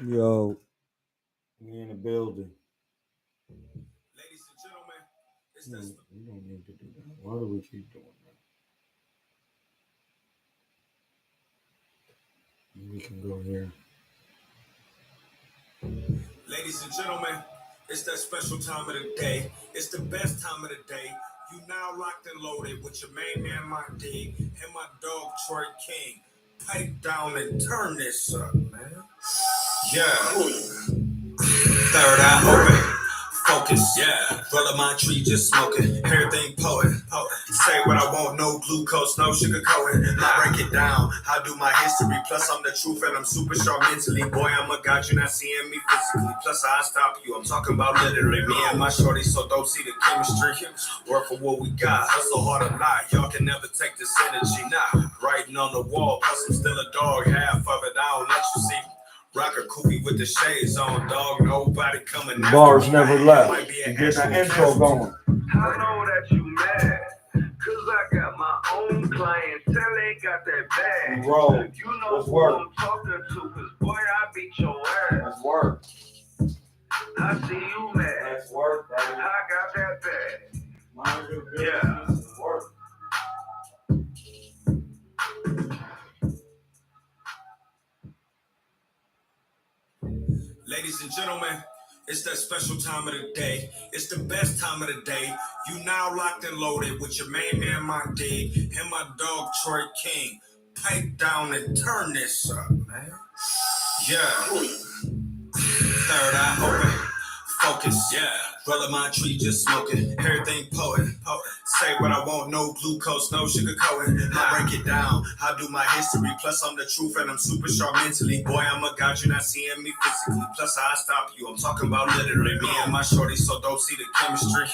Yo, we in the building. Ladies and gentlemen, it's No, that. we don't need to do that. Why do we keep doing that? We can go here. Ladies and gentlemen, it's that special time of the day. It's the best time of the day. You now locked and loaded with your main man, my dig, and my dog, Troy King. Pipe down and turn this up, man. Yeah. Third eye open. Focus, yeah. Roll my tree, just smoking. Everything poet. Say what I want, no glucose, no sugar coating. I break it down. I do my history. Plus, I'm the truth and I'm super sharp mentally. Boy, I'm a god, you're not seeing me physically. Plus, I stop you. I'm talking about literally. Me and my shorty, so don't see the chemistry. Work for what we got. Hustle hard or not. Y'all can never take this energy. Nah, writing on the wall. Plus, I'm still a dog. Half of it, I don't let you see. Rocker Koopy with the shades on, dog. Nobody coming after Bars me. never left. Get that intro going. I know that you mad, cause I got my own clientele, ain't got that bag. Roll. You know Let's who work. I'm talking to, cause boy, I beat your ass. Let's work. I see you mad. Let's work, baby. I got that bag. Mind your business. Yeah. Let's work. Ladies and gentlemen, it's that special time of the day. It's the best time of the day. You now locked and loaded with your main man, my dig, and my dog, Troy King. Pipe down and turn this up, man. Yeah. Third eye open. Focus, yeah. Roll my tree, just smoking. Everything poet. Say what I want, no glucose, no sugar coating. I break it down. I do my history. Plus, I'm the truth and I'm super sharp mentally. Boy, I'm a god, you're not seeing me physically. Plus, I stop you. I'm talking about literally. Me and my shorty, so don't see the chemistry.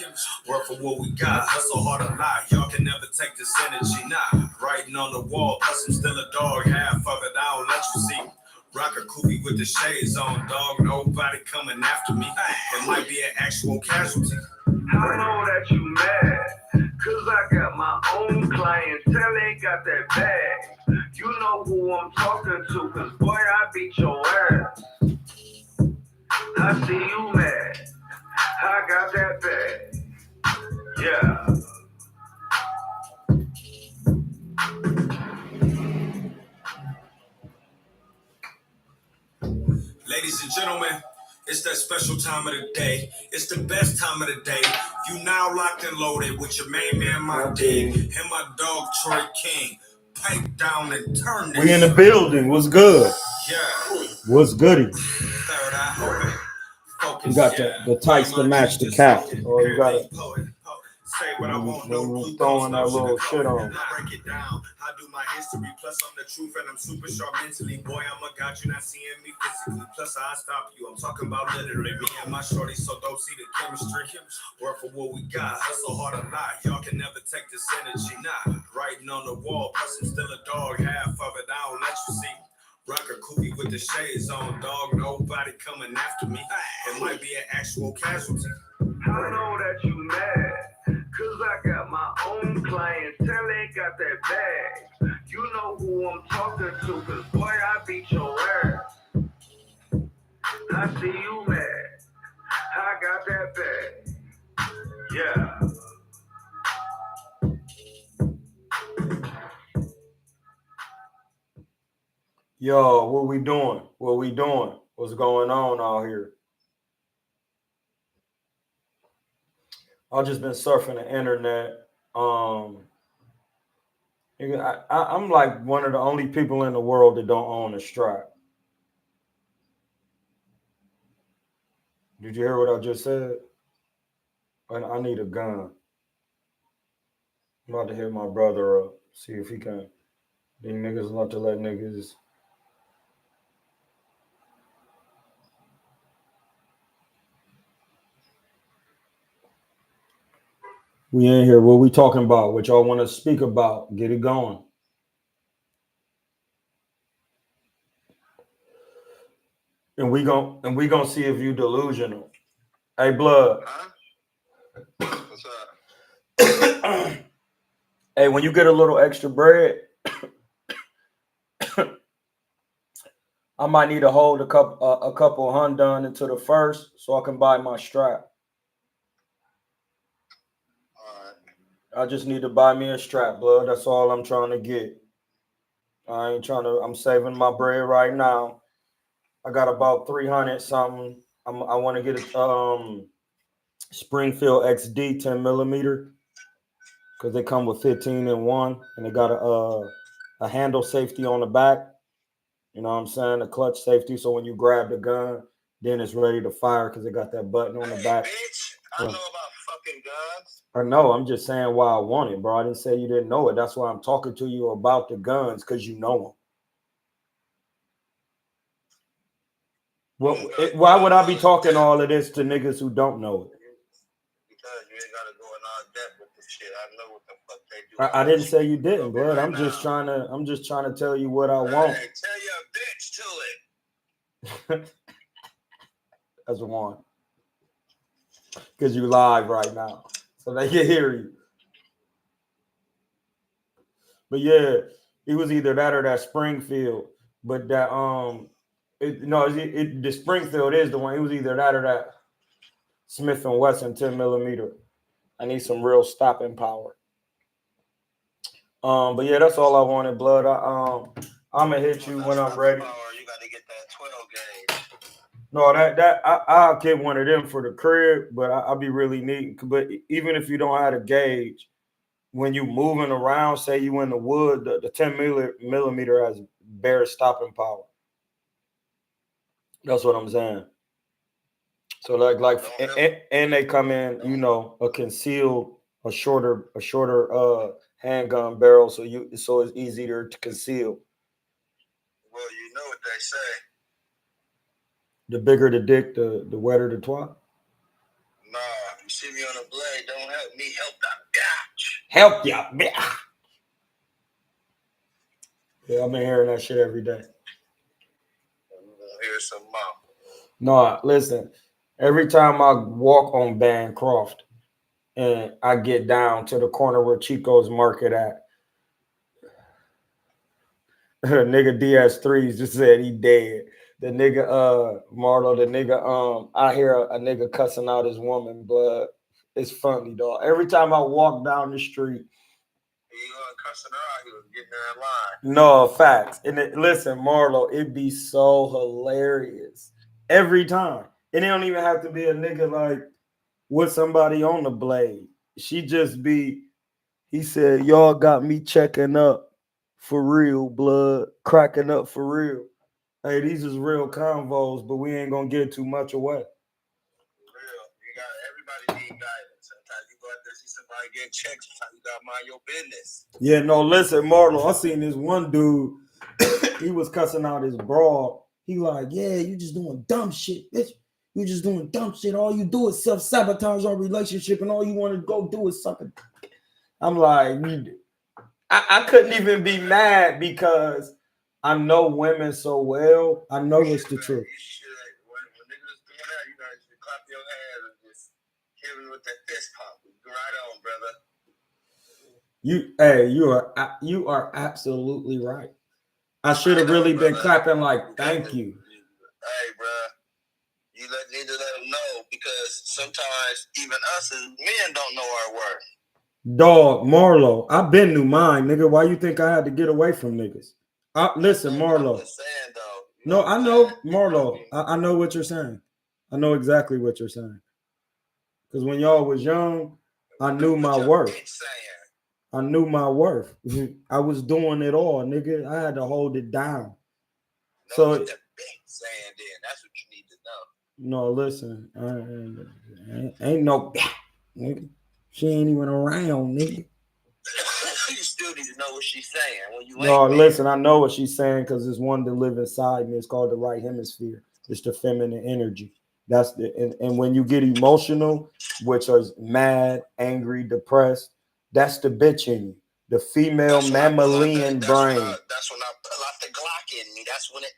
Work for what we got. Hustle hard or not. Y'all can never take this energy. Nah, writing on the wall. Plus, I'm still a dog. Half of it, I don't let you see. Rocker Koopy with the shades on, dog. Nobody coming after me. It might be an actual casualty. I know that you mad, cause I got my own clientele, ain't got that bag. You know who I'm talking to, cause boy, I beat your ass. I see you mad. I got that bag. Yeah. Ladies and gentlemen, it's that special time of the day. It's the best time of the day. You now locked and loaded with your main man, my dig, and my dog, Troy King. Pipe down and turn this. We in the building. What's good? Yeah. What's goody? Third eye open. Focus, You got the tights to match the cap. Oh, you got it. Say what I want, no glucose, throwing no that little sugar shit on. I break it down. I do my history. Plus, I'm the truth and I'm super sharp mentally. Boy, I'm a god, you're not seeing me physically. Plus, I stop you. I'm talking about literally. Me and my shorty, so don't see the chemistry. Work for what we got. Hustle hard or not. Y'all can never take this energy. Nah, writing on the wall. Plus, I'm still a dog. Half of it, I don't let you see. Rocker Koopy with the shades on, dog. Nobody coming after me. It might be an actual casualty. I know that you mad, cause I got my own clientele, ain't got that bag. You know who I'm talking to, cause boy, I beat your ass. I see you mad. I got that bag. Yeah. Yo, what we doing? What we doing? What's going on out here? I've just been surfing the internet. I'm like one of the only people in the world that don't own a strap. Did you hear what I just said? I need a gun. I'm about to hit my brother up, see if he can. These niggas love to let niggas. We in here. What we talking about? What y'all want to speak about? Get it going. And we gonna see if you delusional. Hey, blood. Huh? What's up? Hey, when you get a little extra bread, I might need to hold a couple Hyundai into the first so I can buy my strap. All right. I just need to buy me a strap, blood. That's all I'm trying to get. I ain't trying to. I'm saving my bread right now. I got about 300 something. I want to get a Springfield XD 10 millimeter because they come with 15 in one, and they got a handle safety on the back. You know what I'm saying? A clutch safety, so when you grab the gun, then it's ready to fire because it got that button on the back. Bitch, I know about fucking guns. I know. I'm just saying why I want it, bro. I didn't say you didn't know it. That's why I'm talking to you about the guns because you know them. Well, why would I be talking all of this to niggas who don't know it? Because you ain't gotta go in all depth with this shit. I know what the fuck they do. I didn't say you didn't, bro. I'm just trying to tell you what I want. Hey, tell your bitch to it. That's one. Because you live right now. So they can hear you. But yeah, it was either that or that Springfield. But that the Springfield is the one. It was either that or that Smith & Wesson 10 millimeter. I need some real stopping power. But yeah, that's all I wanted, blood. I'm gonna hit you when I'm ready. You gotta get that 12 gauge. No, I'll get one of them for the crib, but I'll be really neat. But even if you don't have a gauge, when you moving around, say you in the wood, the 10 millimeter has bare stopping power. That's what I'm saying. So and they come in, a concealed, a shorter handgun barrel, so it's easier to conceal. Well, you know what they say. The bigger the dick, the wetter the twat. Nah, you see me on a blade, don't help me, help that bitch. Help ya, bitch. Yeah, I've been hearing that shit every day. We're gonna hear some more. No, listen. Every time I walk on Bancroft and I get down to the corner where Chico's Market at, nigga DS3s just said he dead. The nigga Marlo, the nigga I hear a nigga cussing out his woman, blood. It's funny, dog. Every time I walk down the street, he cussing her out, he was getting her in line. No, facts. And listen, Marlo, it be so hilarious every time. And it don't even have to be a nigga like with somebody on the blade. She just be, he said, y'all got me checking up for real, blood, cracking up for real. Hey, these is real convos, but we ain't gonna give too much away. Real. Everybody need guidance. Sometimes you go out there see somebody get checked, sometimes you gotta mind your business. Yeah, no, listen, Marlo, I seen this one dude, he was cussing out his broad. He like, yeah, you just doing dumb shit, bitch. You just doing dumb shit. All you do is self-sabotage our relationship, and all you want to go do is suck it. I'm like, I couldn't even be mad because I know women so well. I know it's the truth. You should, when niggas doing that, you guys should clap your hands and just hit me with that fist pump. Right on, brother. You are absolutely right. I should have really been clapping like, thank you. Hey, bro. You need to let them know because sometimes even us as men don't know our worth. Dog, Marlo, I've been knew mine, nigga. Why you think I had to get away from niggas? Listen, Marlo. I'm just saying, though. No, I know, Marlo. I know what you're saying. I know exactly what you're saying. Because when y'all was young, I knew my worth. I knew my worth. I was doing it all, nigga. I had to hold it down. So what the bitch saying then. That's what you need to know. No, listen. Ain't no nigga. She ain't even around, nigga. You still need to know what she's saying. When you listen, I know what she's saying because there's one that live inside me. It's called the right hemisphere. It's the feminine energy. That's and when you get emotional, which is mad, angry, depressed, that's the bitch in you. The female mammalian brain. That's when I pull out the Glock in me. That's when it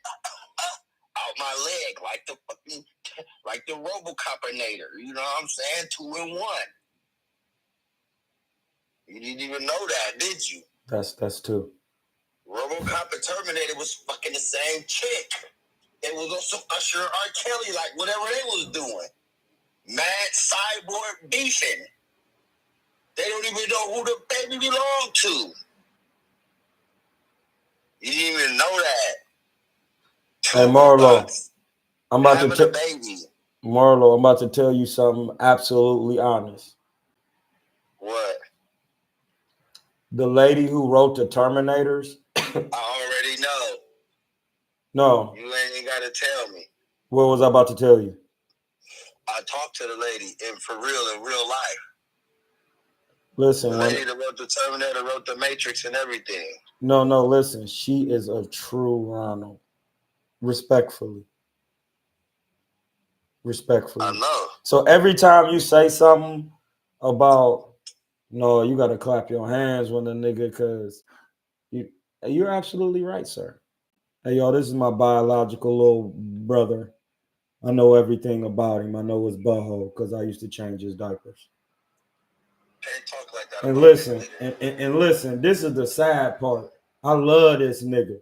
out my leg like the RoboCopinator. You know what I'm saying? 2 in 1. You didn't even know that, did you? That's two. RoboCop and Terminator was fucking the same chick. It was on some Usher or R. Kelly, like whatever they was doing. Mad cyborg beefing. They don't even know who the baby belonged to. You didn't even know that. Hey, Marlo, I'm about having to a baby. Marlo, I'm about to tell you something absolutely honest. What? The lady who wrote the Terminators. I already know. No. You ain't got to tell me. What was I about to tell you? I talked to the lady in real life. Listen, the lady that wrote the Terminator wrote the Matrix and everything. No, listen. She is a true Ronald. Respectfully. I know. So every time you say something about, no, you got to clap your hands when the nigga, because you're absolutely right, sir. Hey, y'all, this is my biological little brother. I know everything about him. I know his butthole because I used to change his diapers. Can't talk like that. And listen, and listen, this is the sad part. I love this nigga.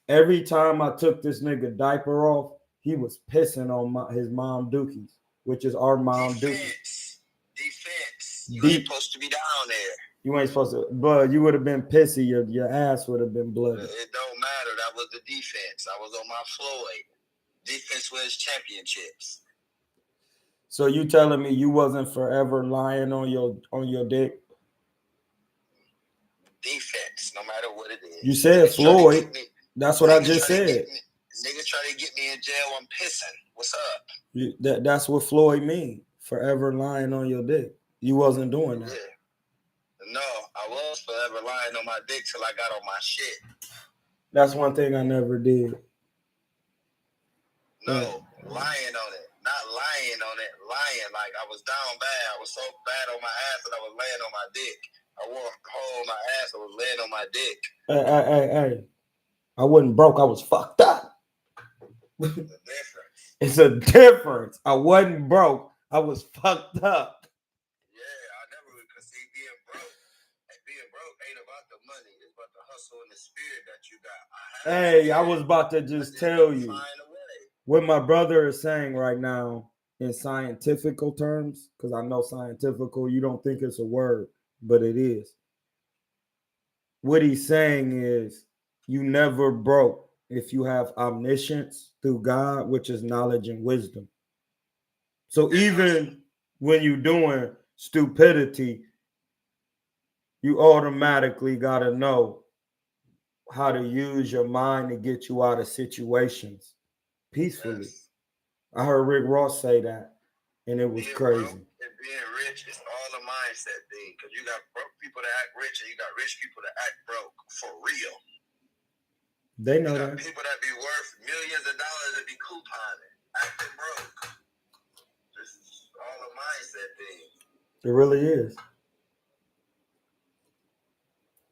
Every time I took this nigga diaper off, he was pissing on his mom dookies, which is our mom dookies. Defense. You ain't supposed to be down there. You ain't supposed to, but you would have been pissy. Your ass would have been bloody. It don't matter. That was the defense. I was on my Floyd. Defense wins championships. So you telling me you wasn't forever lying on your dick? Defense, no matter what it is. You said Floyd. That's what I just said. Niggas try to get me in jail. I'm pissing. What's up? That's what Floyd mean. Forever lying on your dick. You wasn't doing that. Yeah. No, I was forever lying on my dick till I got on my shit. That's one thing I never did. No, lying on it. Not lying on it. Lying. Like I was down bad. I was so bad on my ass that I was laying on my dick. I wore a hole in my ass. I was laying on my dick. Hey. I wasn't broke. I was fucked up. It's a difference. I wasn't broke. I was fucked up. Yeah, I never could see being broke. Being broke ain't about the money. It's about the hustle and the spirit that you got. I was about to just tell you what my brother is saying right now in scientifical terms, because I know scientifical, you don't think it's a word, but it is. What he's saying is you never broke if you have omniscience through God, which is knowledge and wisdom. So even when you're doing stupidity, you automatically got to know how to use your mind to get you out of situations peacefully. I heard Rick Ross say that, and it was crazy. And being rich is all a mindset thing, because you got broke people that act rich, and you got rich people that act broke for real. They know you got that. People that be worth millions of dollars that be couponing, acting broke. It's all a mindset thing. It really is.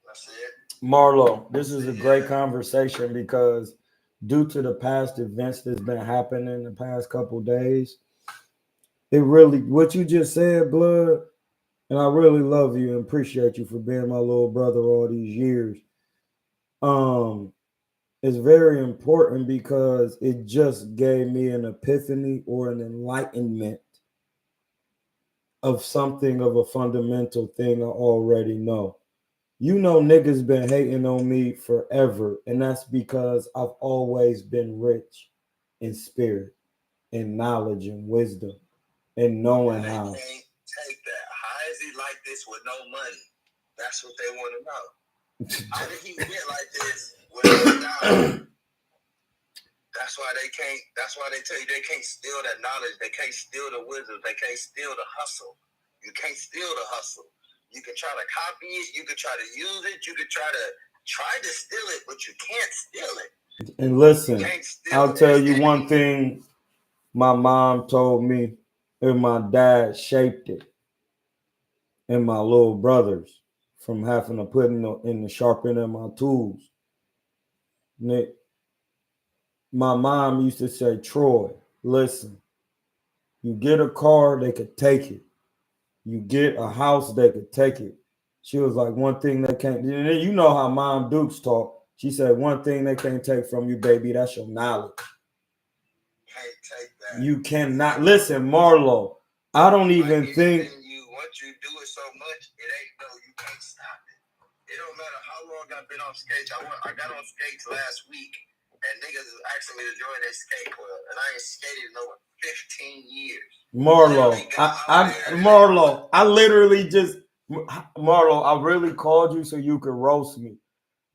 That's it. Marlo, this is a great conversation because due to the past events that's been happening in the past couple days, it really, what you just said, blood, and I really love you and appreciate you for being my little brother all these years. It's very important because it just gave me an epiphany or an enlightenment of something of a fundamental thing I already know. You know, niggas been hating on me forever, and that's because I've always been rich in spirit, in knowledge and wisdom, and knowing how. They can't take that. How is he like this with no money? That's what they want to know. How did he get like this with no dollar? That's why they can't. That's why they tell you they can't steal that knowledge. They can't steal the wisdom. They can't steal the hustle. You can't steal the hustle. You can try to copy it. You can try to use it. You can try to steal it, but you can't steal it. And listen, I'll tell you one thing my mom told me, and my dad shaped it, and my little brothers from having to put in the sharpening my tools. Nick, my mom used to say, Troy, listen, you get a car, they could take it. You get a house, they could take it. She was like, one thing they can't, you know how Mom Dukes talk. She said, one thing they can't take from you, baby, that's your knowledge. can't take that. You cannot listen, Marlo. I don't even think Once you do it so much, it ain't you can't stop it. It don't matter how long I've been on skates. I got on skates last week, and niggas is asking me to join their skate club, and I ain't skated in over 15 years. Marlo, I literally just Marlo, I really called you so you could roast me.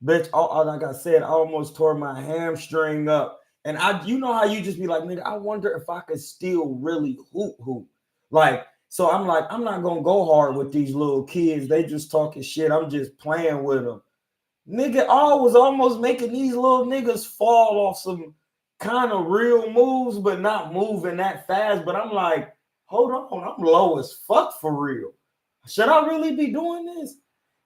Bitch, like I said, I almost tore my hamstring up. And you know how you just be like, nigga, I wonder if I could still really hoop. Like, so I'm like, I'm not gonna go hard with these little kids. They just talking shit. I'm just playing with them. Nigga, I was almost making these little niggas fall off some kind of real moves, but not moving that fast. But I'm like, hold on, I'm low as fuck for real. Should I really be doing this?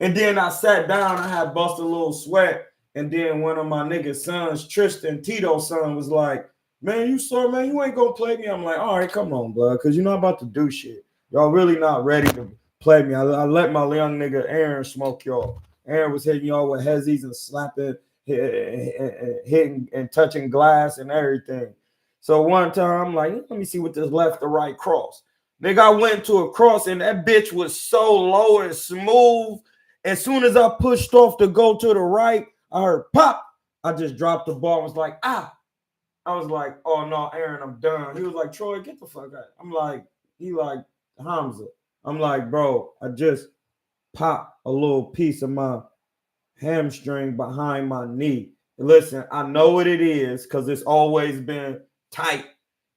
And then I sat down, I had busted a little sweat. And then one of my niggas' sons, Tristan Tito's son, was like, man, you ain't gonna play me. I'm like, all right, come on, blood, because you know I'm about to do shit. Y'all really not ready to play me. I let my young nigga Aaron smoke y'all. Aaron was hitting y'all with hezzies and slapping, hitting and touching glass and everything. So one time I'm like, let me see what this left to right cross. Nigga, I went to a cross and that bitch was so low and smooth. As soon as I pushed off to go to the right, I heard pop. I just dropped the ball. I was like, ah. I was like, oh no, Aaron, I'm done. He was like, Troy, get the fuck out. I'm like, he like, Hamza. I'm like, bro, I just popped a little piece of my hamstring behind my knee. Listen, I know what it is because it's always been tight.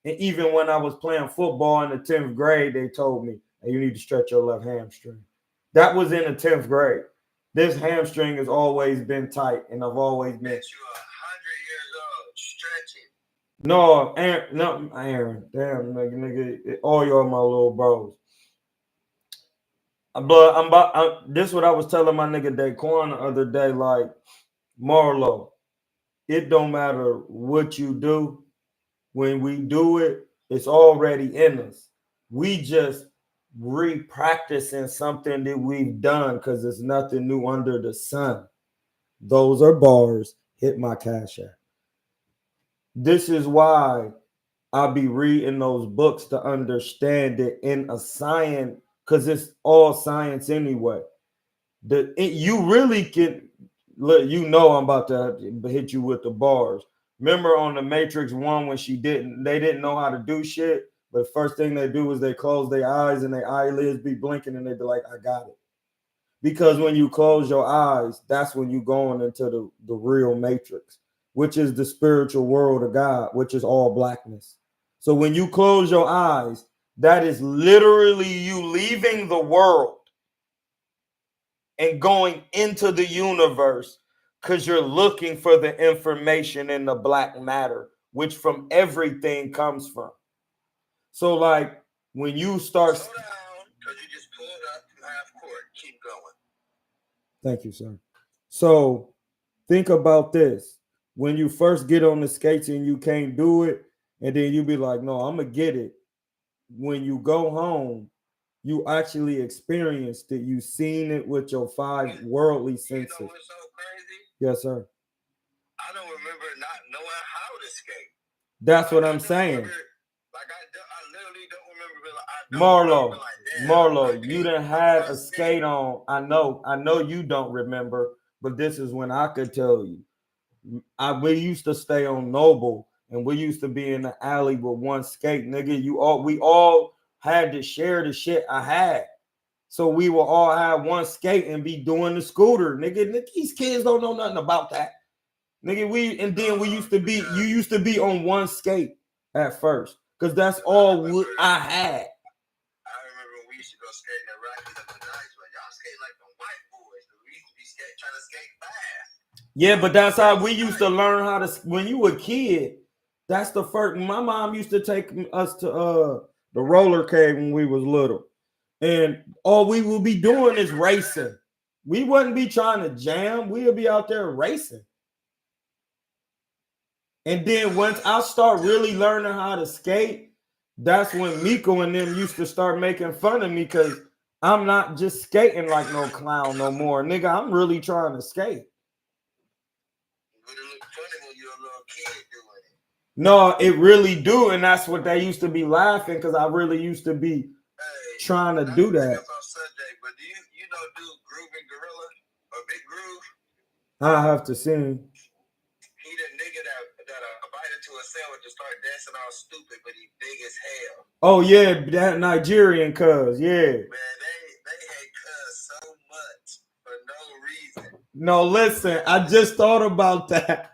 And even when I was playing football in the 10th grade, they told me, hey, you need to stretch your left hamstring. That was in the 10th grade. This hamstring has always been tight, and I've always been. You 100 years old, stretching. No, Aaron. Damn, nigga, all y'all my little bros. But this is what I was telling my nigga Daquan the other day, like, Marlo, it don't matter what you do. When we do it, it's already in us. We just re-practicing something that we've done because there's nothing new under the sun. Those are bars. Hit my cash app. This is why I'll be reading those books to understand it in a science, because it's all science anyway. You really can look, you know I'm about to hit you with the bars. Remember on the Matrix 1 when they didn't know how to do shit, but the first thing they do is they close their eyes and their eyelids be blinking and they be like, I got it. Because when you close your eyes, that's when you going into the real Matrix, which is the spiritual world of God, which is all blackness. So when you close your eyes, that is literally you leaving the world and going into the universe because you're looking for the information in the black matter, which from everything comes from. So like when you start... Slow down, because you just pulled up from half court. Keep going. Thank you, sir. So think about this. When you first get on the skates and you can't do it, and then you be like, no, I'm going to get it. When you go home, you actually experienced it. You seen it with your 5 worldly senses. You know what's so crazy? Yes, sir. I don't remember not knowing how to skate. That's what I'm saying. I literally don't remember. Marlo, you done had a skate on. I know you don't remember, but this is when I could tell you. We used to stay on Noble, and we used to be in the alley with one skate, nigga. We all had to share the shit I had. So we will all have one skate and be doing the scooter. Nigga, these kids don't know nothing about that. Nigga, you used to be on one skate at first. Because that's all I had. I remember we used to go skating at Rockies at the nights when y'all skate like the white boys. We used to be trying to skate fast. Yeah, but that's how we used to learn how to. When you were a kid, that's the first. My mom used to take us to the roller cave when we was little. And all we would be doing is racing. We wouldn't be trying to jam. We would be out there racing. And then once I start really learning how to skate, that's when Miko and them used to start making fun of me because I'm not just skating like no clown no more. Nigga, I'm really trying to skate. But it look funny when you're a little kid doing it. No, it really do, and that's what they used to be laughing because I really used to be trying to do that. Subject, but do you know dude Grooving Gorilla or Big Groove? I have to see him. He the nigga that bite into a sandwich and start dancing all stupid, but he big as hell. Oh yeah, that Nigerian cuz, yeah. Man, they hate cuz so much for no reason. No, listen, I just thought about that.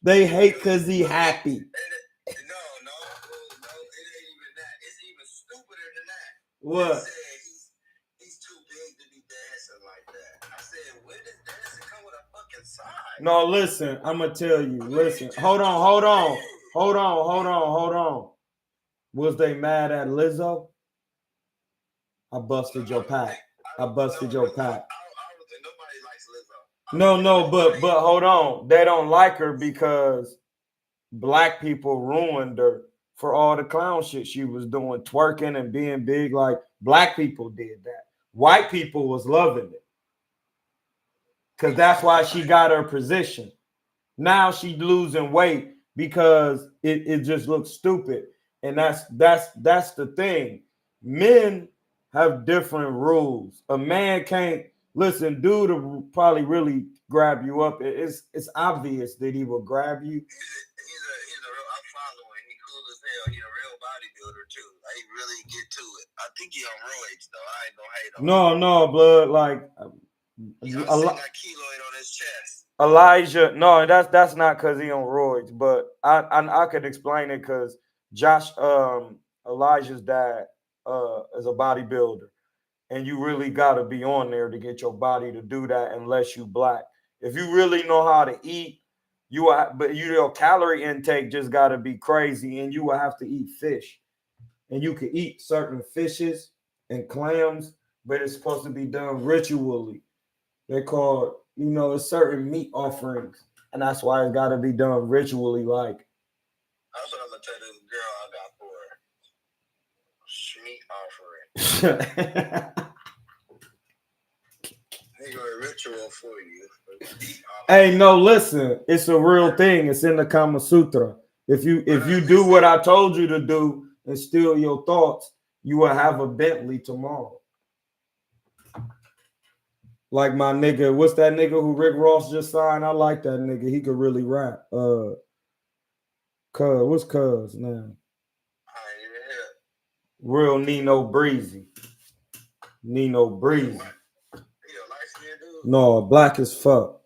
They hate because he happy. No, it ain't even that. It's even stupider than that. What? They said he's too big to be dancing like that. I said, when does dancing come with a fucking sign? No, listen, I'm gonna tell you. Listen, hold on. Was they mad at Lizzo? I busted your pack. I busted your pack. Nobody likes Lizzo. No, but hold on. They don't like her because black people ruined her for all the clown shit she was doing, twerking and being big. Like black people did that. White people was loving it because that's why she got her position. Now she's losing weight because it just looks stupid, and that's the thing. Men have different rules. A man can't listen. Dude will probably really grab you up. It's obvious that he will grab you. He's a real. I'm following. He cool as hell. He a real bodybuilder too. Like, he really get to it. I think he on roids though. I ain't gonna hate him. No, blood. Like I see that keloid on his chest. Elijah, no, that's not because he on roids, but I could explain it because Josh, Elijah's dad, is a bodybuilder, and you really got to be on there to get your body to do that unless you black. If you really know how to eat, your calorie intake just got to be crazy, and you will have to eat fish, and you can eat certain fishes and clams, but it's supposed to be done ritually. They call it's certain meat offerings, and that's why it's got to be done ritually. Like, that's what I'm gonna tell this girl I got for her. Meat offering. They go a ritual for you. Hey, no, listen, it's a real thing. It's in the Kama Sutra. If you do what I told you to do and steal your thoughts, you will have a Bentley tomorrow. Like my nigga, what's that nigga who Rick Ross just signed? I like that nigga. He could really rap. What's Cuz now? Real Nino Breezy. Nino Breezy. No, black as fuck.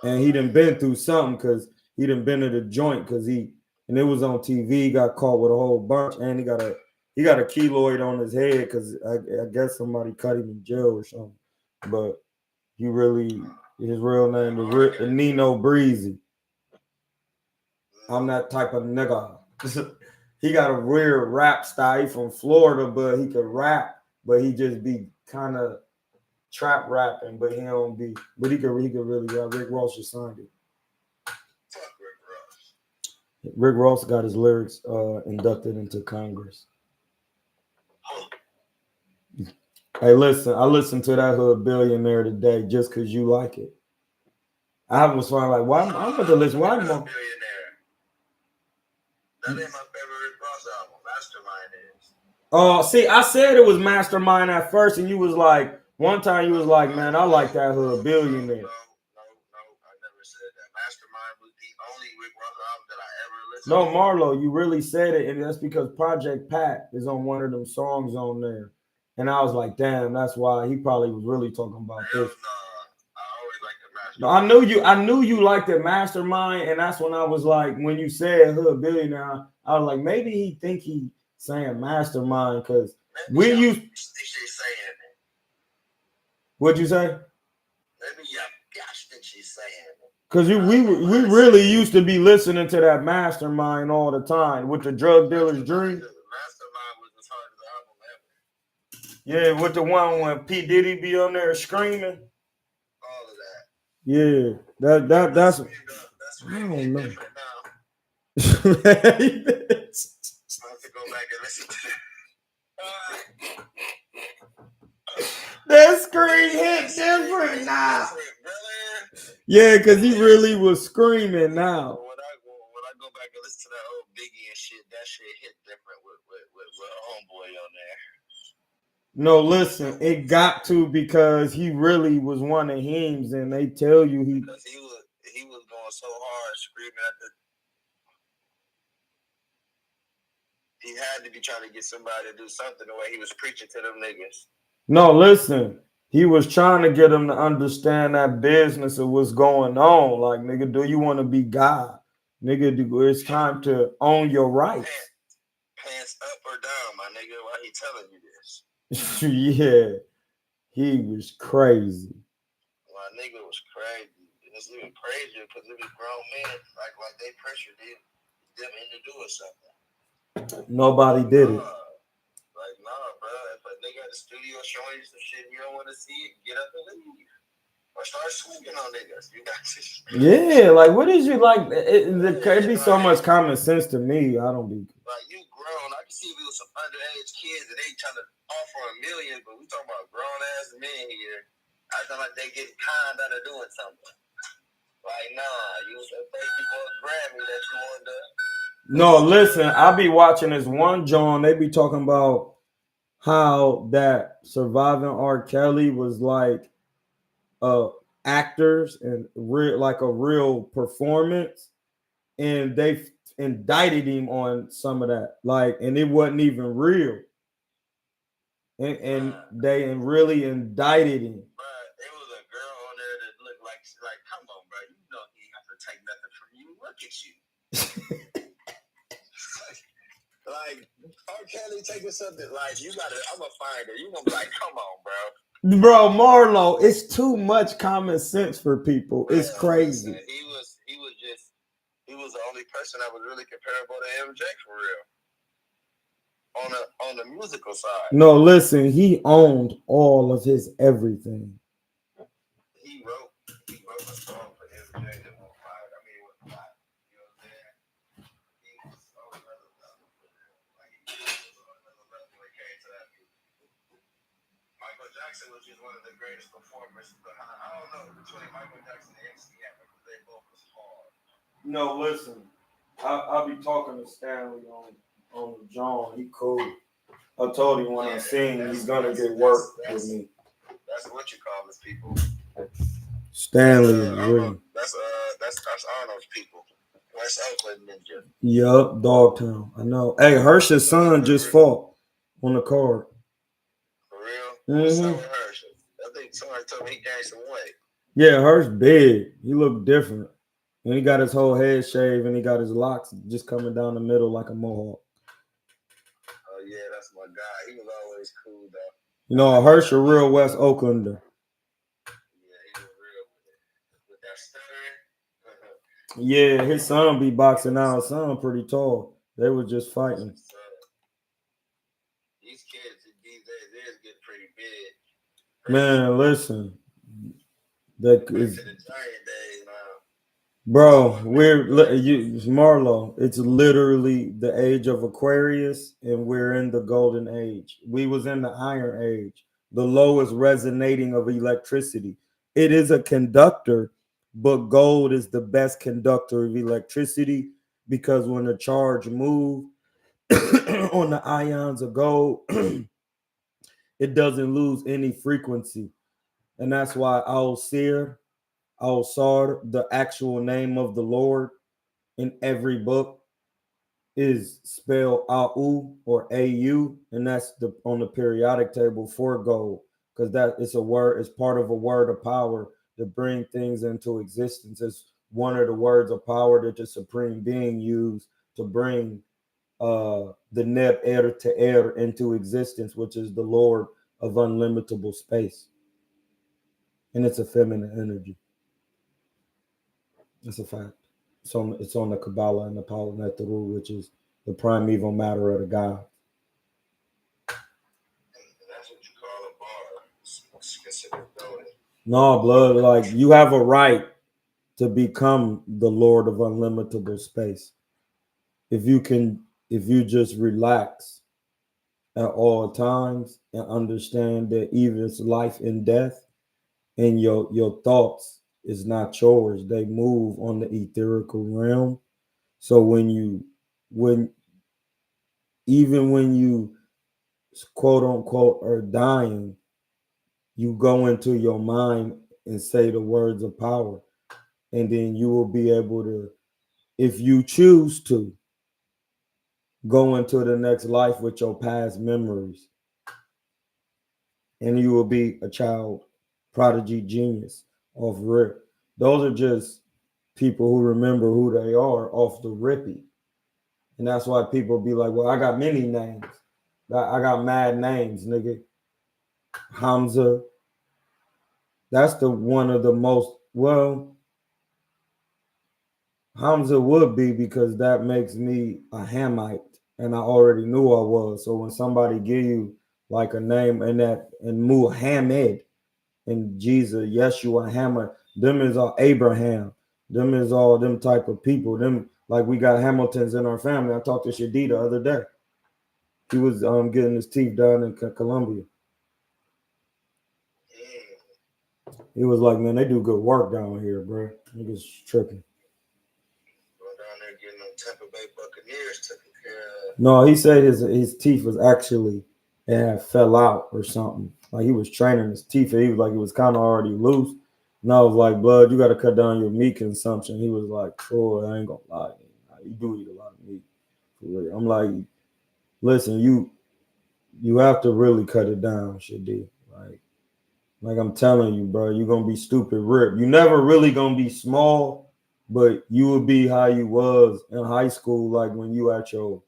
And he done been through something because he done been to the joint and it was on TV. He got caught with a whole bunch, and he got a keloid on his head because I guess somebody cut him in jail or something. But his real name is Nino Breezy. I'm that type of nigga. He got a weird rap style. He from Florida, but he could rap, but he just be kind of trap rapping, but he don't be. But he could really rap. Rick Ross just signed it. Fuck Rick Ross. Rick Ross got his lyrics inducted into Congress. Hey, listen, I listened to that Hood Billionaire today just because you like it. I was fine, like, why I'm going to listen. Why am I? Billionaire. That ain't my favorite Rick Ross album. Mastermind is. Oh, see, I said it was Mastermind at first, and you was like, one time you was like, man, I like that Hood Billionaire. No, I never said that. Mastermind was the only Rick Ross album that I ever listened to. No, Marlo, you really said it, and that's because Project Pat is on one of them songs on there. And I was like, damn, that's why he probably was really talking about this. I always liked the Mastermind. No, I knew you liked the Mastermind, and that's when I was like, when you said Hood Billionaire, I was like, maybe he think he saying Mastermind because we used. What'd you say? Maybe gosh, think she's saying. Because we really used to be listening to that Mastermind all the time with the Drug Dealer's Dream. Mastermind was the hardest album ever. Yeah, with the one when P. Diddy be on there screaming. All of that. Yeah, that's. I don't know. I have to go back and listen to that scream hit different now. Yeah, because he really was screaming now. When I go back and listen to that old Biggie and shit, that shit hit different with Homeboy on there. No, listen, it got to because he really was one of hymns, and they tell you because he was going so hard screaming at the. He had to be trying to get somebody to do something the way he was preaching to them niggas. No, listen, he was trying to get them to understand that business of what's going on. Like, nigga, do you want to be God? Nigga, it's time to own your rights. Pants up or down, my nigga. Why he telling you this? Yeah, he was crazy. My nigga was crazy. And it's even crazier because it was grown men like they pressured them into doing something. Nobody did it. Like, nah, bro. If a nigga at the studio showing you some shit and you don't want to see it, get up and leave. Or start swinging on niggas. You got to. Yeah, like, what is you like? It'd be so much common sense to me. I don't be. Like, you grown. I can see if it was some underage kids and they trying to offer $1 million, but we talking about grown ass men here. Acting like they getting kind out of doing something. Like, nah, you was thank you for a Grammy that you wanted to. No, listen, I be watching this one John. They be talking about how that Surviving R. Kelly was like actors and like a real performance, and they indicted him on some of that, like, and it wasn't even real, and they really indicted him. There was a girl on there that looked like, come on, bro, you know he ain't have to take nothing from you. Look at you. Like, R. Kelly taking something, like, you gotta, I'm gonna find her. You gonna be like, come on, bro. Bro, Marlo, it's too much common sense for people. It's crazy. Listen, he was the only person that was really comparable to MJ for real. On the musical side. No, listen, he owned all of his everything. He wrote a song for MJ that was fire. I mean, it was hot. You know what I'm saying? He was on another level. Like, he was on another level when it came to that music. Michael Jackson was just one of the greatest performers. But I don't know, between Michael Jackson and MC Hammer, because they both was hard. No, listen, I'll be talking to Stanley on the John. He cool. I told him when I sing, he's gonna get work with me. That's what you call his people. Stanley is real. That's Arnold's people. West Oakland Ninja. Yup, Dogtown. I know. Hey, Hersh's son just fought on the card. For real? What's up with Hersh? I think somebody told me he gained some weight. Yeah, Hersh big. He looked different. And he got his whole head shaved and he got his locks just coming down the middle like a mohawk. Oh, yeah, that's my guy. He was always cool, though. You know, Hersh a real West Oaklander. Yeah, he was real with that stuttering. Yeah, his son be boxing out. His son pretty tall. They were just fighting. These kids these days, they're getting pretty big. Man, listen. That is, bro, Marlo, it's literally the age of Aquarius, and we're in the golden age. We was in the iron age, the lowest resonating of electricity. It is a conductor, but gold is the best conductor of electricity because when the charge move on the ions of gold, it doesn't lose any frequency. And that's why Al-Sir, the actual name of the Lord in every book, is spelled Au or Au, and that's on the periodic table for gold, because that it's a word, it's part of a word of power to bring things into existence. It's one of the words of power that the Supreme Being used to bring the Neb Er to Er into existence, which is the Lord of unlimitable space. And it's a feminine energy. It's a fact. It's on the Kabbalah and the Palanetaru, which is the primeval matter of the God. That's what you call a bar. It's considered going. No, blood, like you have a right to become the Lord of unlimitable space. If you just relax at all times and understand that even it's life and death, and your thoughts is not yours. They move on the etherical realm. So when even when you quote unquote are dying, you go into your mind and say the words of power, and then you will be able to, if you choose to, go into the next life with your past memories, and you will be a child prodigy genius off rip. Those are just people who remember who they are off the rippy. And that's why people be like, well, I got many names. I got mad names, nigga. Hamza. That's the one of the most, well, Hamza would be because that makes me a Hamite. And I already knew I was. So when somebody give you like a name and Muhammad and Jesus, Yeshua, Hammer, them is all Abraham. Them is all them type of people. Them, like we got Hamiltons in our family. I talked to Shadi the other day. He was getting his teeth done in Colombia. He was like, man, they do good work down here, bro. Niggas tripping. Going down there getting them Tampa Bay Buccaneers taken care of. No, he said his teeth was actually fell out or something. Like he was training his teeth. And he was like it was kind of already loose. And I was like, blood, you got to cut down your meat consumption. He was like, oh, I ain't gonna lie, you do eat a lot of meat. For real. I'm like, listen, you have to really cut it down, Shadi. Like I'm telling you, bro, you're gonna be stupid ripped. You never really gonna be small, but you will be how you was in high school, like when you at your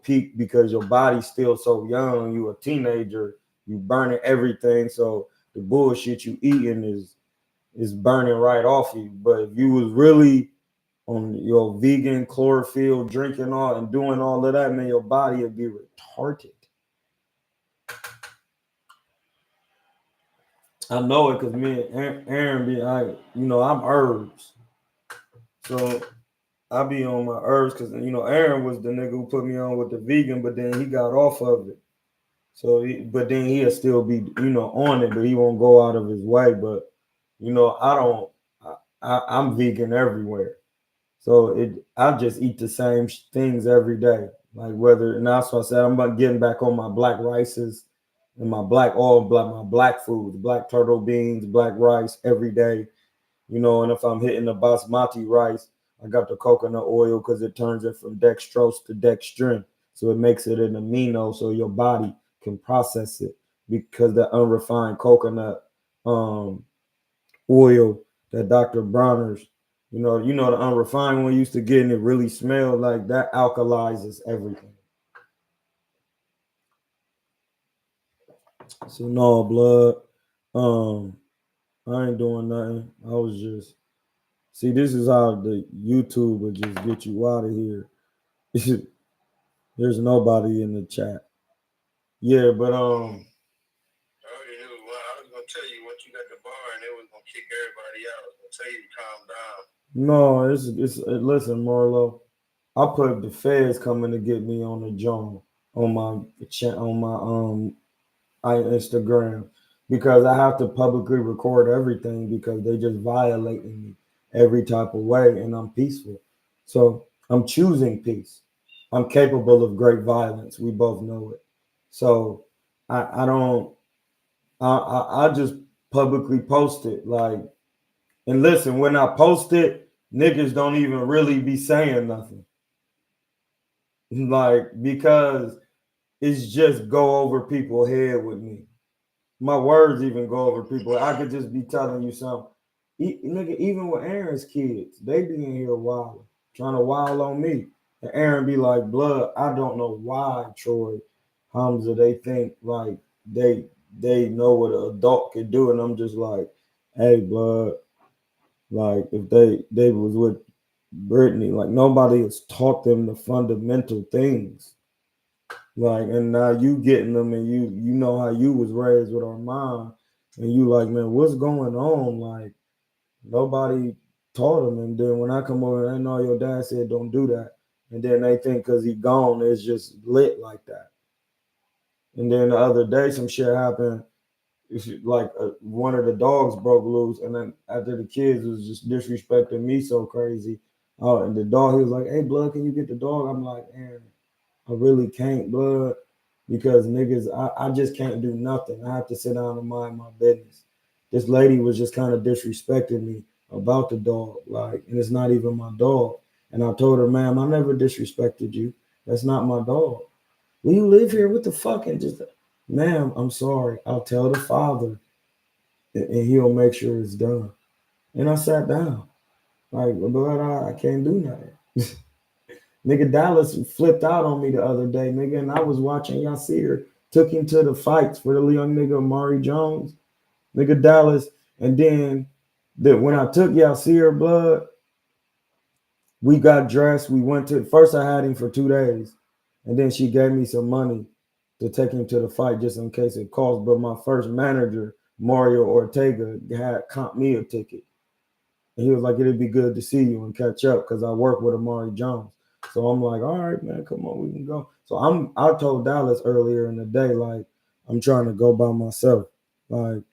peak, because your body's still so young. You a teenager, you burning everything. So the bullshit you eating is burning right off you. But if you was really on your vegan chlorophyll drinking all and doing all of that, man, your body would be retarded. I know it because me and Aaron I'm herbs. So I be on my herbs because, Aaron was the nigga who put me on with the vegan, but then he got off of it. So, but then he'll still be, on it, but he won't go out of his way. But, I'm vegan everywhere. So I just eat the same things every day. Like and that's why I said I'm about getting back on my black rices and my black foods, black turtle beans, black rice every day. And if I'm hitting the basmati rice, I got the coconut oil because it turns it from dextrose to dextrin. So it makes it an amino so your body can process it, because the unrefined coconut oil that Dr. Bronner's, the unrefined one used to get, and it really smelled like that, alkalizes everything. So no, blood. I ain't doing nothing. I was just, see, this is how the YouTube will just get you out of here. There's nobody in the chat. Yeah, but I already knew. Well, I was gonna tell you once you got the bar, and they was gonna kick everybody out. I was gonna tell you to calm down. No, listen, Marlo. I put the feds coming to get me on the joint on my Instagram, because I have to publicly record everything because they just violating me every type of way, and I'm peaceful. So I'm choosing peace. I'm capable of great violence. We both know it. So I don't I just publicly post it, like, and listen, when I post it, niggas don't even really be saying nothing. Like, because it's just go over people's head with me. My words even go over people. I could just be telling you something. Nigga, even with Aaron's kids, they be in here wild, trying to wild on me. And Aaron be like, blood, I don't know why, Troy, Hamza, they think like they know what an adult can do. And I'm just like, hey, blood, like if they was with Brittany, like nobody has taught them the fundamental things. Like, and now you getting them, and you know how you was raised with our mom, and you like, man, what's going on? Like, nobody taught them. And then when I come over, I know your dad said don't do that, and then they think because he gone, it's just lit like that. And then the other day, some shit happened. Like one of the dogs broke loose, and then after the kids was just disrespecting me so crazy, Oh, and the dog, he was like, "Hey, blood, can you get the dog?" I'm like, "Man, I really can't, blood, because niggas, I just can't do nothing. I have to sit down and mind my business." This lady was just kind of disrespecting me about the dog, like, and it's not even my dog. And I told her, "Ma'am, I never disrespected you. That's not my dog. Will you live here? What the fuck?" And just, "Ma'am, I'm sorry. I'll tell the father, and he'll make sure it's done." And I sat down, like, "Blood, I can't do nothing." Nigga, Dallas flipped out on me the other day, nigga, and I was watching Yasir, took him to the fights for the young nigga Amari Jones, nigga Dallas, and then when I took Yasir, blood, we got dressed. We went to first. I had him for 2 days, and then she gave me some money to take him to the fight just in case it cost. But my first manager, Mario Ortega, had comped me a ticket. And he was like, "It'd be good to see you and catch up," because I work with Amari Jones. So I'm like, "All right, man, come on, we can go." So I told Dallas earlier in the day, like, I'm trying to go by myself. Like,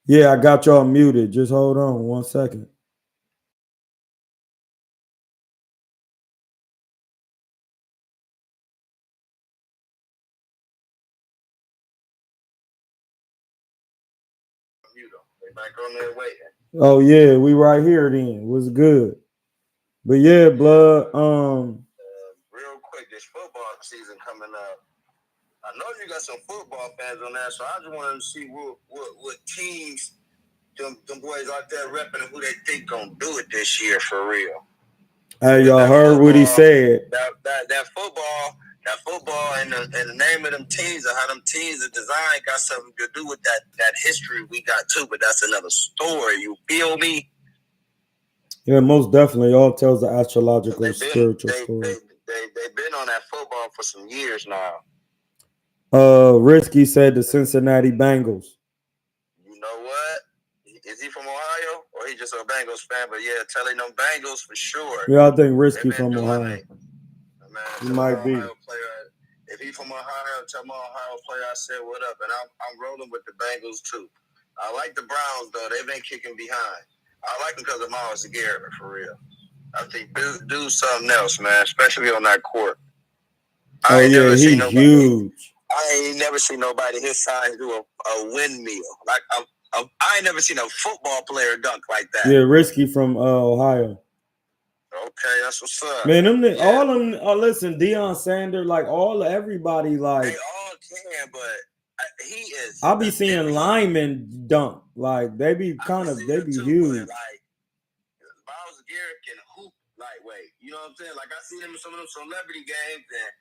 yeah, I got y'all muted. Just hold on 1 second. They back on there waiting. Oh yeah, we right here then. Was good. But yeah, blood. Real quick, this football season coming up. I know you got some football fans on there, so I just wanted to see what teams them boys out there repping and who they think gonna do it this year for real. Hey, y'all heard what he said. That football That football and the name of them teams and how them teams are designed got something to do with that history we got too, but that's another story. You feel me? Yeah, most definitely. All tells the astrological, spiritual story. They've been on that football for some years now. Risky said the Cincinnati Bengals. You know what? Is he from Ohio or he just a Bengals fan? But yeah, telling them Bengals for sure. Yeah, I think Risky from Ohio. He might be. Ohio player. If he from Ohio, tell my Ohio player I said what up, and I'm rolling with the Bengals too. I like the Browns though; they've been kicking behind. I like them because of Miles Garrett for real. I think do something else, man, especially on that court. Oh yeah, he's huge. I ain't never seen nobody his size do a windmill. Like I ain't never seen a football player dunk like that. Yeah, Risky from Ohio. Okay, that's what's up. Man, all them. Listen, Deion Sanders, like everybody, like they all can, but he is. I be seeing linemen dunk, like they be huge. Like Miles Garrett can hoop lightweight. You know what I'm saying? Like I see him in some of them celebrity games, and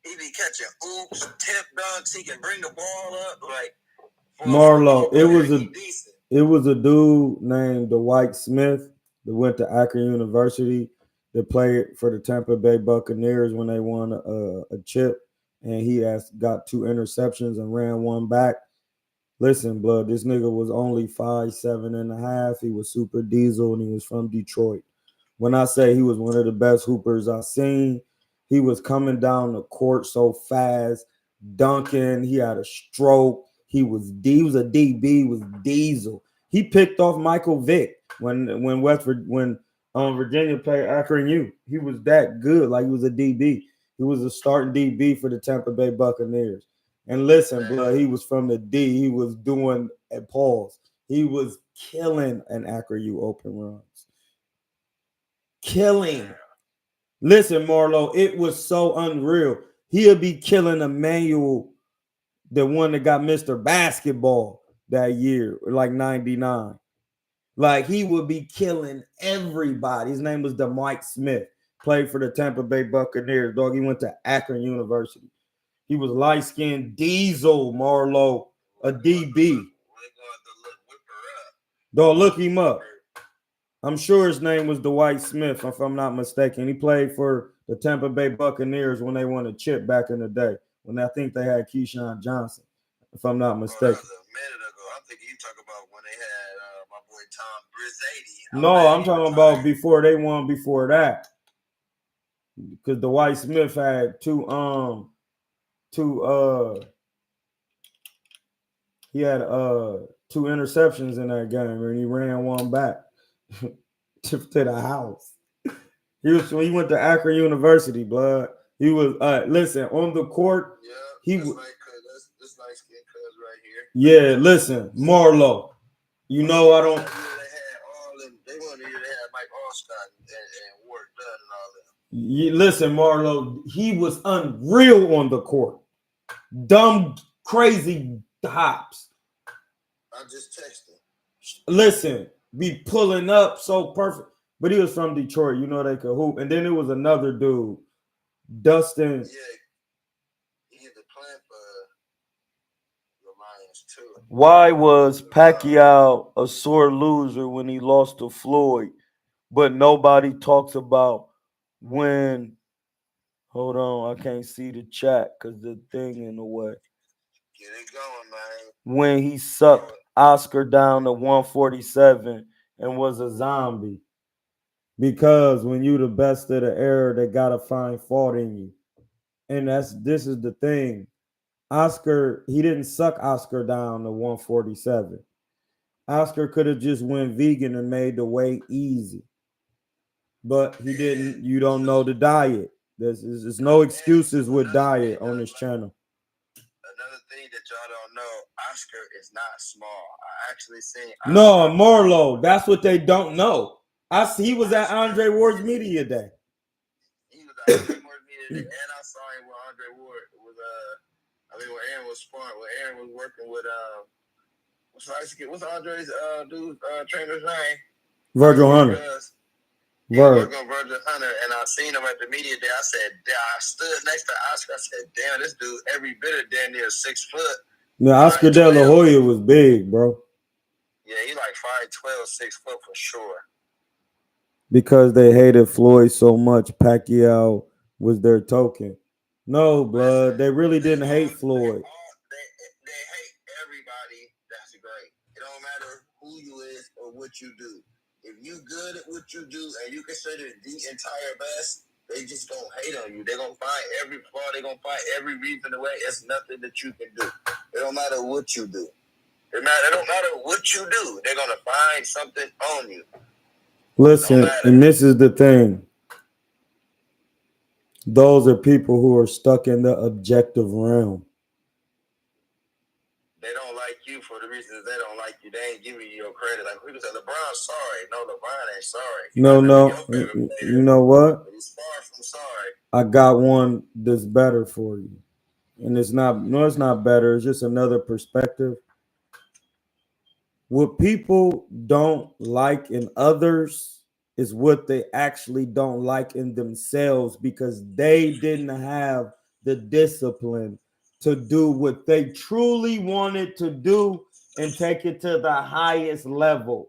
he be catching oops, tip dunks. He can bring the ball up. Like Marlo, it was a dude named Dwight Smith that went to Akron University that played for the Tampa Bay Buccaneers when they won a chip, and he got 2 interceptions and ran one back. Listen, blood, this nigga was only 5'7.5". He was super diesel, and he was from Detroit. When I say he was one of the best hoopers I've seen, he was coming down the court so fast, dunking. He had a stroke. He was a DB with diesel. He picked off Michael Vick when Virginia played Akron U. He was that good, like he was a DB. He was a starting DB for the Tampa Bay Buccaneers. And listen, blood, he was from the D. He was doing a pause. He was killing an Akron U open runs. Killing. Listen, Marlo, it was so unreal. He'll be killing Emmanuel, the one that got Mr. Basketball that year, like 99. Like he would be killing everybody. His name was Dwight Smith. Played for the Tampa Bay Buccaneers. Dog, he went to Akron University. He was light-skinned diesel, Marlo, a DB. Dog, look him up. I'm sure his name was Dwight Smith, if I'm not mistaken. He played for the Tampa Bay Buccaneers when they won a chip back in the day. When I think they had Keyshawn Johnson, if I'm not mistaken. That was a minute ago. I'm thinking you talk about when they had my boy Tom Brizzady. No, I'm talking about before they won. Before that, because Dwight Smith had two interceptions in that game, and he ran one back to the house. He went to Akron University, blood. He was listen on the court. Yeah, he was this light skin cuz right here. Yeah, listen, Marlo. You know I don't. They wanted to have Mike Allstott and Ward Dunn and all that. Listen, Marlo, he was unreal on the court. Dumb, crazy hops. I just texted him. Listen, be pulling up so perfect. But he was from Detroit. You know they could hoop. And then there was another dude, Dustin. Yeah, he had to play for the Lions too. Why was Pacquiao a sore loser when he lost to Floyd? But nobody talks about when. Hold on, I can't see the chat because the thing in the way. Get it going, man. When he sucked Oscar down to 147 and was a zombie. Because when you the best of the era, they gotta find fault in you. And this is the thing. Oscar, he didn't suck Oscar down to 147. Oscar could have just went vegan and made the weight easy. But he didn't. You don't know the diet. There's no excuses with diet on this channel. Another thing that y'all don't know, Oscar is not small. I actually seen Oscar. No, Marlo, that's what they don't know. He was at Andre Ward's media day. He was at Andre Ward's media day, and I saw him with Andre Ward was when Aaron was sparring, when Aaron was working with what's Andre's trainer's name? Virgil Hunter. Virgil Hunter, and I seen him at the media day. I said, I stood next to Oscar. I said, damn, this dude every bit of damn near 6 foot. No, Oscar De La Hoya was big, bro. Yeah, he like 5'12", 6 foot for sure. Because they hated Floyd so much, Pacquiao was their token. No, blood, they really didn't hate Floyd. They hate everybody that's great. It don't matter who you is or what you do. If you good at what you do and you consider the entire best, they just gonna hate on you. They're gonna find every flaw. They're gonna find every reason away. It's nothing that you can do. It don't matter what you do. It don't matter what you do. They're gonna find something on you. Listen, and this is the thing. Those are people who are stuck in the objective realm. They don't like you for the reasons they don't like you. They ain't giving you your credit. Like people say, LeBron's sorry. No, LeBron ain't sorry. You know what? He's far from sorry. I got one that's better for you. And it's not better. It's just another perspective. What people don't like in others is what they actually don't like in themselves, because they didn't have the discipline to do what they truly wanted to do and take it to the highest level.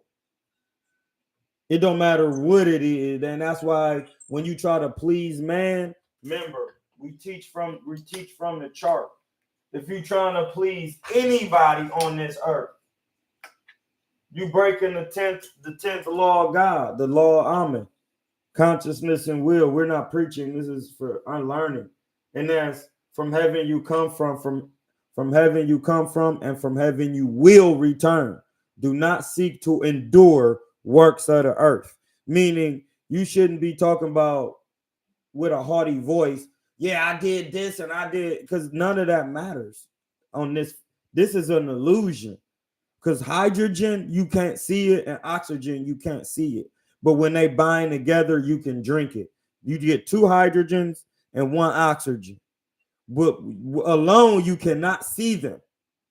It don't matter what it is. And that's why when you try to please man, remember, we teach from the chart. If you're trying to please anybody on this earth, you breaking the 10th law of God, the law of Amen, consciousness and will. We're not preaching. This is for unlearning. And that's from heaven you come from heaven you come from, and from heaven you will return. Do not seek to endure works of the earth. Meaning you shouldn't be talking about with a haughty voice, yeah, I did this and I did, because none of that matters on this. This is an illusion. Because hydrogen, you can't see it, and oxygen, you can't see it. But when they bind together, you can drink it. You get 2 hydrogens and 1 oxygen. But alone, you cannot see them.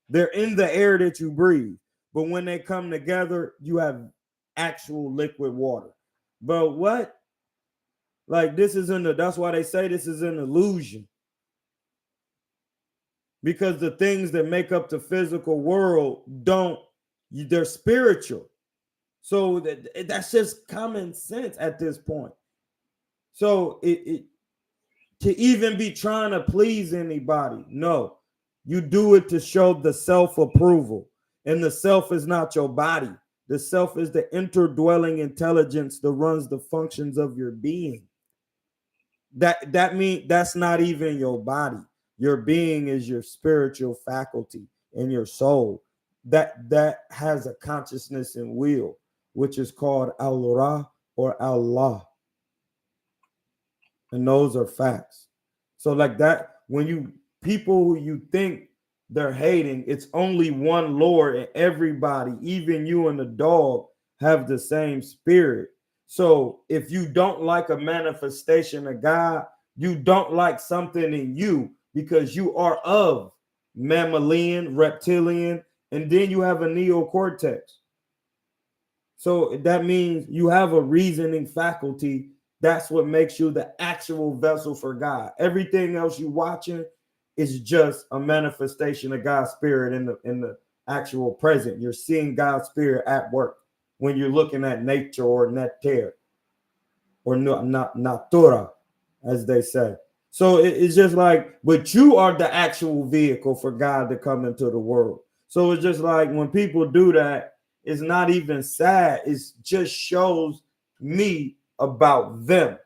They're in the air that you breathe. But when they come together, you have actual liquid water. But what? Like, that's why they say this is an illusion. Because the things that make up the physical world they're spiritual. So that's just common sense at this point. So to even be trying to please anybody, no, you do it to show the self-approval. And the self is not your body. The self is the interdwelling intelligence that runs the functions of your being. That means that's not even your body. Your being is your spiritual faculty and your soul that has a consciousness and will, which is called Al-Ra or Allah. And those are facts. So like that, when people who you think they're hating, it's only one Lord, and everybody, even you and the dog, have the same spirit. So if you don't like a manifestation of God, you don't like something in you, because you are of mammalian, reptilian, and then you have a neocortex. So that means you have a reasoning faculty. That's what makes you the actual vessel for God. Everything else you watching is just a manifestation of God's spirit in the actual present. You're seeing God's spirit at work when you're looking at nature or nectar or natura, as they say. So it's just like, but you are the actual vehicle for God to come into the world. So it's just like when people do that, it's not even sad. It just shows me about them.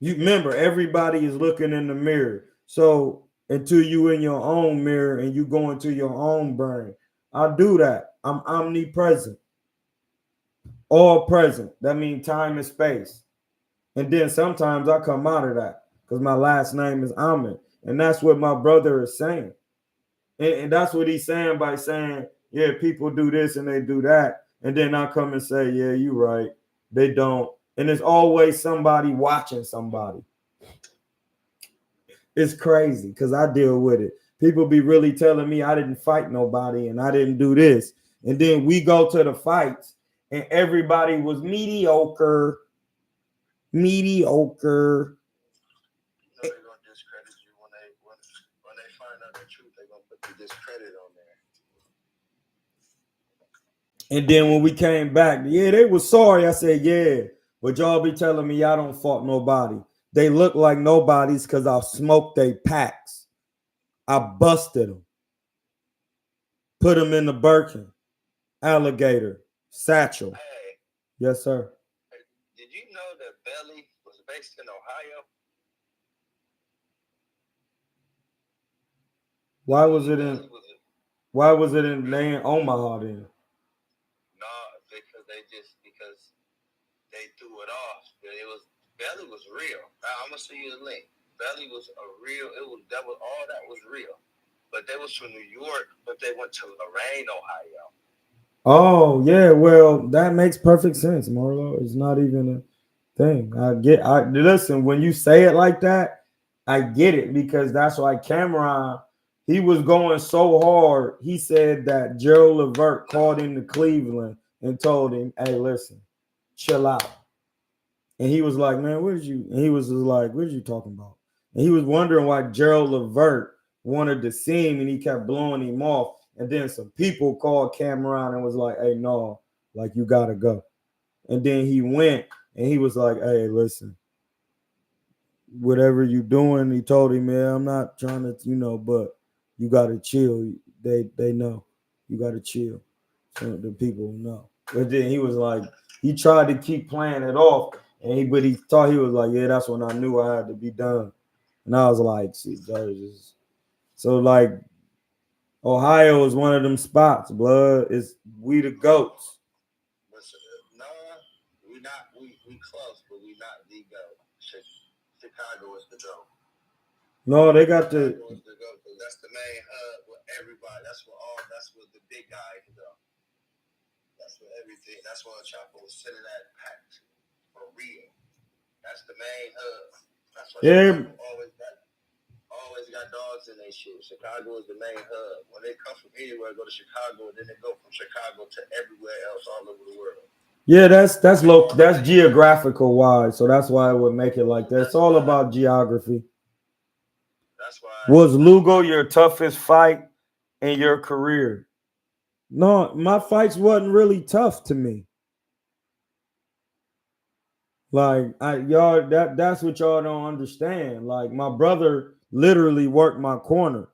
You remember, everybody is looking in the mirror. So until you in your own mirror and you go into your own brain, I do that. I'm omnipresent, all present. That means time and space. And then sometimes I come out of that because my last name is Ahmed. And that's what my brother is saying. And that's what he's saying by saying, yeah, people do this and they do that. And then I come and say, yeah, you're right. They don't. And there's always somebody watching somebody. It's crazy because I deal with it. People be really telling me I didn't fight nobody and I didn't do this. And then we go to the fights and everybody was mediocre. mediocre. They're gonna discredit you when they find out the truth. They're gonna put the discredit on there. And then when we came back, yeah, they was sorry. I said, yeah, but y'all be telling me y'all don't fault nobody. They look like nobody's because I smoked they packs. I busted them. Put them in the Birkin, alligator, satchel. Hey, yes, sir. Did you know that Belly was based in Ohio? Why was it in? Why was it in Omaha then? No, because they threw it off. Belly was real. I'm gonna send you the link. Belly was a real. All that was real. But they was from New York, but they went to Lorain, Ohio. Oh yeah, well that makes perfect sense, Marlo. It's not even a thing. I listen when you say it like that, I get it because that's why Cameron. He was going so hard. He said that Gerald Levert called him to Cleveland and told him, "Hey, listen, chill out." And he was like, "Man, what did you?" And he was just like, "What are you talking about?" And he was wondering why Gerald Levert wanted to see him, and he kept blowing him off. And then some people called Cameron and was like, "Hey, no, like you gotta go." And then he went, and he was like, "Hey, listen, whatever you doing," he told him, "Man, I'm not trying to, but you gotta chill. They know you gotta chill." So the people know. But then he was like, he tried to keep playing it off, but he thought he was like, "Yeah, that's when I knew I had to be done." And I was like, "See, so like Ohio is one of them spots, blood. Is we the goats." No, we not. We close, but we not the goat. Chicago is the goat. No, they got the. Chicago is the goat because that's the main hub with everybody. That's where the big guys go. That's where everything. That's where Chapo was sending that pack for real. That's the main hub. That's why Chicago always got dogs in their shit. Chicago is the main hub. When they come from anywhere, go to Chicago, and then they go from Chicago to everywhere else all over the world. Yeah, that's geographical wise, so that's why it would make it like that. It's all about geography. That's why. Was Lugo your toughest fight in your career? No, my fights wasn't really tough to me. Like that's what y'all don't understand. Like my brother literally worked my corner.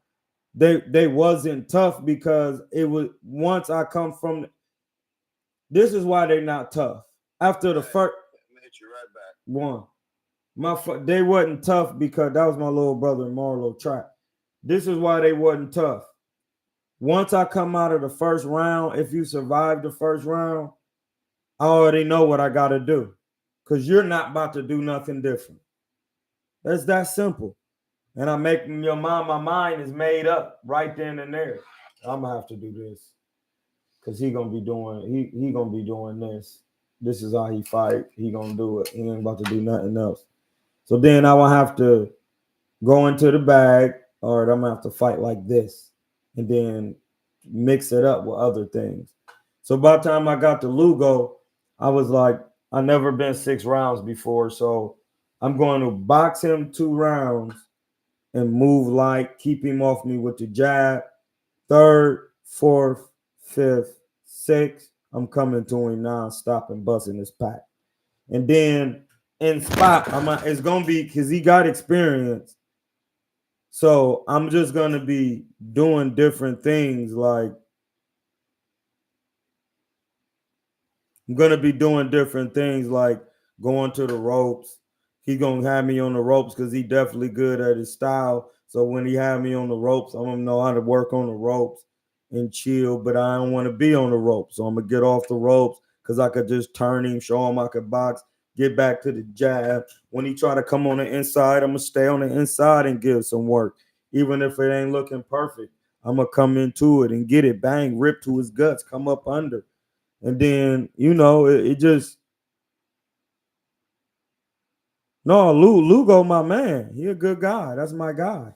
They wasn't tough because it was once I come from. This is why they're not tough. After the first, let me hit you right back. They wasn't tough because that was my little brother Marlo Trap. This is why they wasn't tough. Once I come out of the first round, if you survive the first round, I already know what I got to do because you're not about to do nothing different. That's that simple. And I'm making my mind is made up right then and there. I'm gonna have to do this because he gonna be doing this. This is how he fight. He gonna do it. He ain't about to do nothing else. So then I will have to go into the bag, or I'm gonna have to fight like this, and then mix it up with other things. So by the time I got to Lugo, I was like, I never been 6 rounds before, so I'm going to box him 2 rounds and move light, keep him off me with the jab. 3rd, 4th, 5th, 6th, I'm coming to him non-stop and busting his pack. And then in spot, it's gonna be because he got experience. So I'm just gonna be doing different things. Like I'm gonna be doing different things, like going to the ropes. He gonna have me on the ropes because he definitely good at his style. So when he have me on the ropes, I'm gonna know how to work on the ropes and chill. But I don't want to be on the ropes, so I'm gonna get off the ropes because I could just turn him, show him I could box, get back to the jab. When he try to come on the inside, I'm gonna stay on the inside and give some work, even if it ain't looking perfect. I'm gonna come into it and get it, bang, rip to his guts, come up under. And then, it just no, Lugo, my man. He a good guy. That's my guy.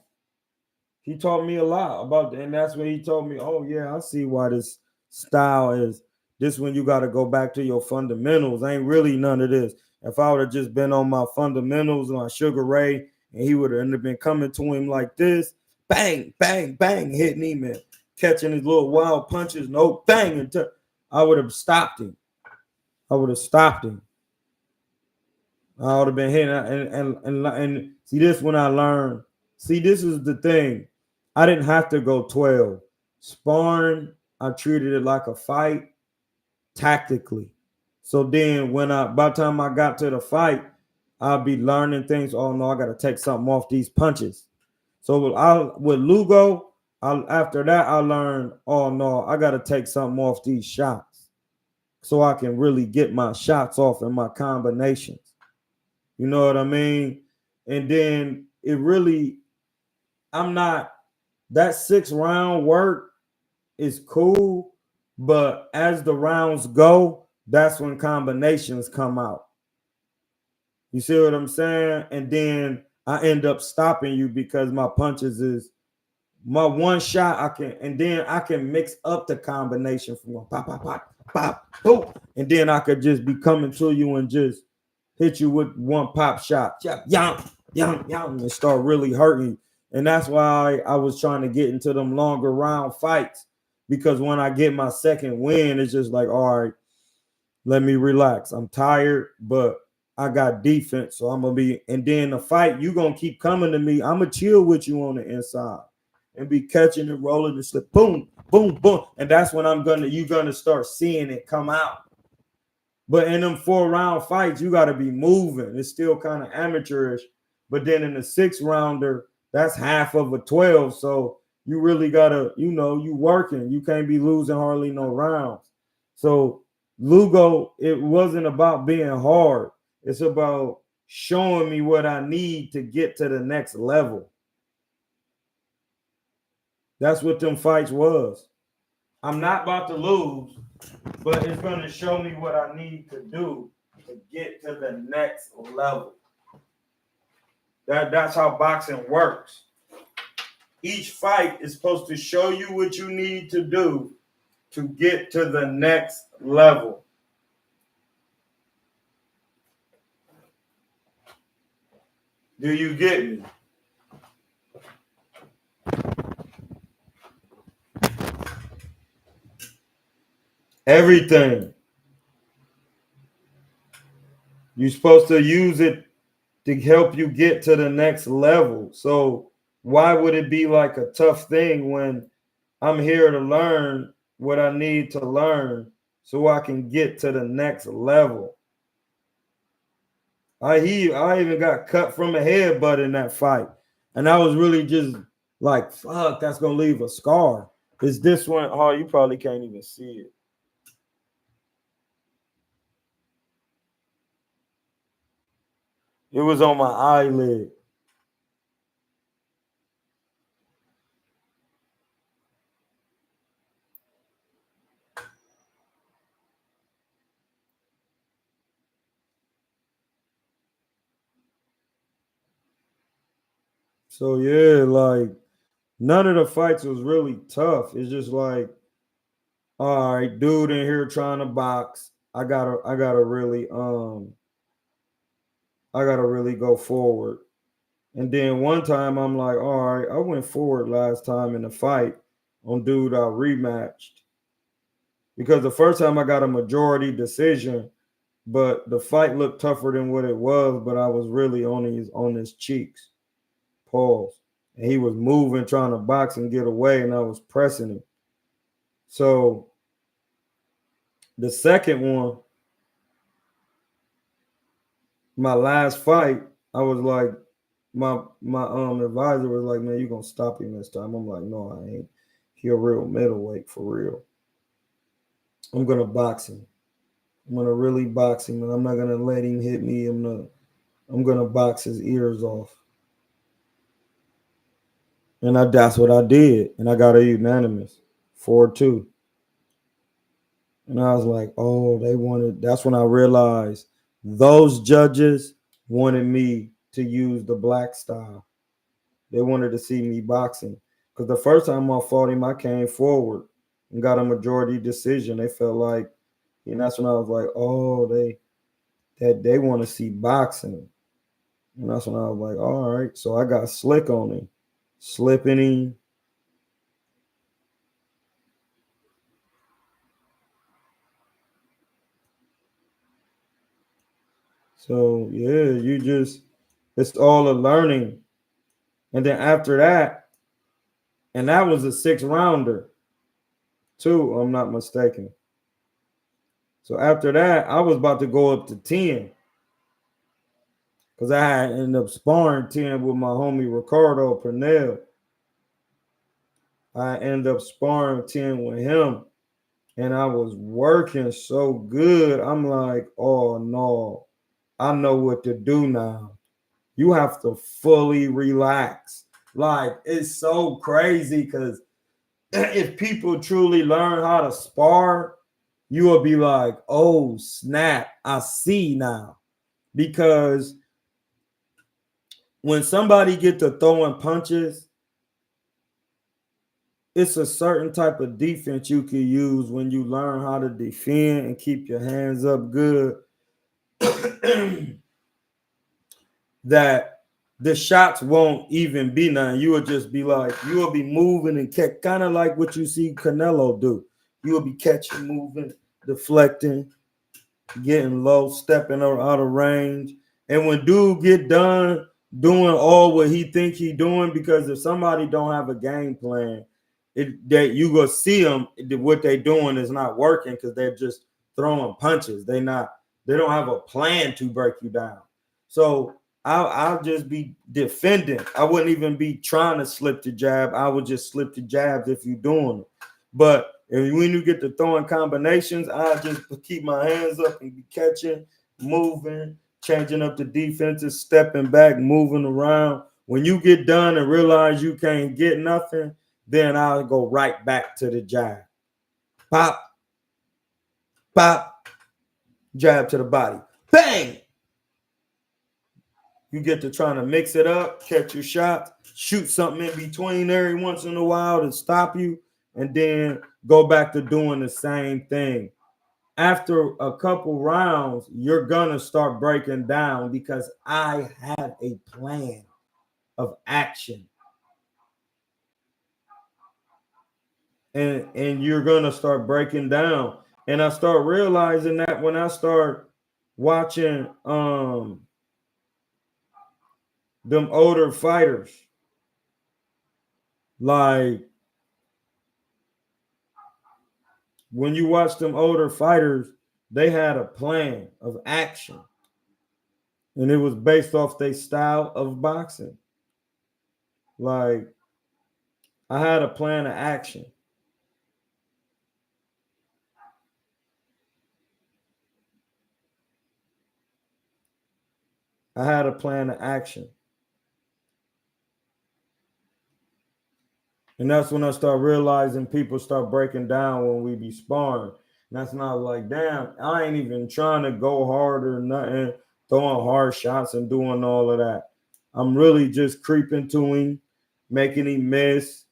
He taught me a lot about and that's when he told me, oh yeah, I see why this style is this when you got to go back to your fundamentals. Ain't really none of this. If I would have just been on my fundamentals, my Sugar Ray, and he would have been coming to him like this, bang, bang, bang, hitting him and catching his little wild punches, no bang, and I would have stopped him. I would have stopped him. I would have been hitting, and see this when I learned. See, this is the thing. I didn't have to go 12. Sparring, I treated it like a fight, tactically. So then by the time I got to the fight, I'll be learning things. Oh no, I gotta take something off these punches. So with Lugo, after that, I learned, oh no, I gotta take something off these shots. So I can really get my shots off and my combinations. You know what I mean? And then that 6-round work is cool, but as the rounds go, that's when combinations come out. You see what I'm saying? And then I end up stopping you because my punches is my one shot. I can mix up the combination from pop, pop, pop, pop, boom, and then I could just be coming to you and just hit you with one pop shot, yum, yum, yum, and start really hurting you. And that's why I was trying to get into them longer round fights, because when I get my second win, it's just like, all right, let me relax. I'm tired, but I got defense, so I'm gonna be. And then the fight, you gonna keep coming to me. I'm gonna chill with you on the inside and be catching and rolling and slip, boom, boom, boom, and that's when you're gonna start seeing it come out. But in them 4-round fights, you got to be moving. It's still kind of amateurish. But then in the 6-rounder, that's half of a 12. So you really got to, you working. You can't be losing hardly no rounds. So Lugo, it wasn't about being hard. It's about showing me what I need to get to the next level. That's what them fights was. I'm not about to lose, but it's going to show me what I need to do to get to the next level. That's how boxing works. Each fight is supposed to show you what you need to do to get to the next level. Do you get me? Everything. You're supposed to use it to help you get to the next level. So why would it be like a tough thing when I'm here to learn what I need to learn so I can get to the next level? I even got cut from a headbutt in that fight. And I was really just like, fuck, that's going to leave a scar. Is this one? Oh, you probably can't even see it. It was on my eyelid. So yeah, like none of the fights was really tough. It's just like, all right, dude in here trying to box. I gotta really go forward. And then one time I'm like, all right, I went forward last time in the fight on dude I rematched. Because the first time I got a majority decision, but the fight looked tougher than what it was, but I was really on his cheeks. Pause. And he was moving, trying to box and get away, and I was pressing him. So the second one, my last fight, I was like, my advisor was like, man, you gonna stop him this time. I'm like, no, I ain't. He a real middleweight for real. I'm gonna box him. I'm gonna really box him, and I'm not gonna let him hit me. I'm gonna box his ears off. And that's what I did. And I got a unanimous 4-2. And I was like, oh, that's when I realized those judges wanted me to use the black style. They wanted to see me boxing. Because the first time I fought him, I came forward and got a majority decision. They felt like, and that's when I was like, oh, that they want to see boxing. And that's when I was like, all right. So I got slick on him, slipping him. So yeah, it's all a learning. And then after that, and that was a 6-rounder, too, I'm not mistaken. So after that, I was about to go up to 10. Because I had ended up sparring 10 with my homie Ricardo Purnell. I ended up sparring 10 with him. And I was working so good. I'm like, oh no, I know what to do now. You have to fully relax. Like, it's so crazy because if people truly learn how to spar, you will be like, oh snap, I see now. Because when somebody get to throwing punches, it's a certain type of defense you can use when you learn how to defend and keep your hands up good. That the shots won't even be none. You will just be like, you will be moving and kind of like what you see Canelo do. You will be catching, moving, deflecting, getting low, stepping out of range. And when dude get done doing all what he think he doing, because if somebody don't have a game plan, that you go see them, what they doing is not working because they're just throwing punches. They don't have a plan to break you down. So I'll just be defending. I wouldn't even be trying to slip the jab. I would just slip the jabs if you're doing it. But when you get to throwing combinations, I just keep my hands up and be catching, moving, changing up the defenses, stepping back, moving around. When you get done and realize you can't get nothing, then I'll go right back to the jab. Pop, pop, jab to the body. Bang! You get to trying to mix it up, catch your shots, shoot something in between every once in a while to stop you, and then go back to doing the same thing. After a couple rounds, you're gonna start breaking down because I have a plan of action. And you're gonna start breaking down. And I start realizing that when I start watching them older fighters, like when you watch them older fighters, they had a plan of action. And it was based off their style of boxing. Like, I had a plan of action. I had a plan of action. And that's when I start realizing people start breaking down when we be sparring. And that's not like, damn, I ain't even trying to go hard or nothing, throwing hard shots and doing all of that. I'm really just creeping to him, making him miss,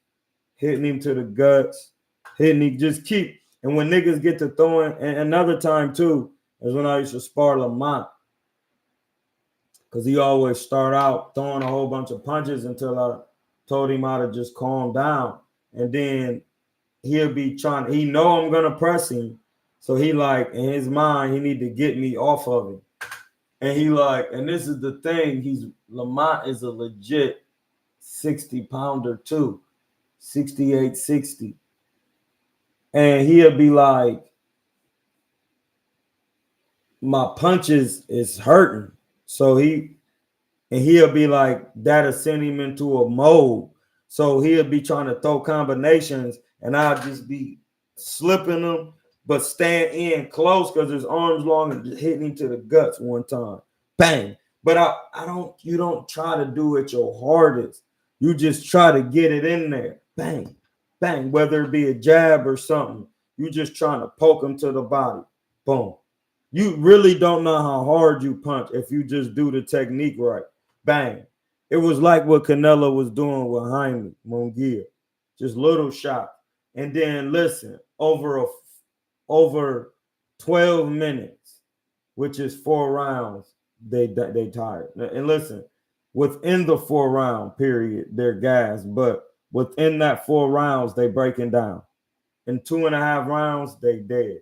hitting him to the guts, hitting him, just keep. And when niggas get to throwing, and another time too, is when I used to spar Lamont. Because he always start out throwing a whole bunch of punches until I told him how to just calm down. And then he'll be trying, he know I'm going to press him. So he like, in his mind, he need to get me off of him. And he like, and this is the thing, Lamont is a legit 60-pounder too, 68, 60. And he'll be like, my punches is hurting. So he'll be like, that'll send him into a mode. So he'll be trying to throw combinations and I'll just be slipping them, but staying in close because his arms long and just hitting him to the guts one time. Bang. But you don't try to do it your hardest. You just try to get it in there. Bang, bang, whether it be a jab or something. You just trying to poke him to the body. Boom. You really don't know how hard you punch if you just do the technique right. Bang. It was like what Canelo was doing with Jaime Munguia. Just little shots. And then listen, over 12 minutes, which is 4 rounds, they tired. And listen, within the 4 round period, they're gassed, but within that 4 rounds, they breaking down. In 2.5 rounds, they dead.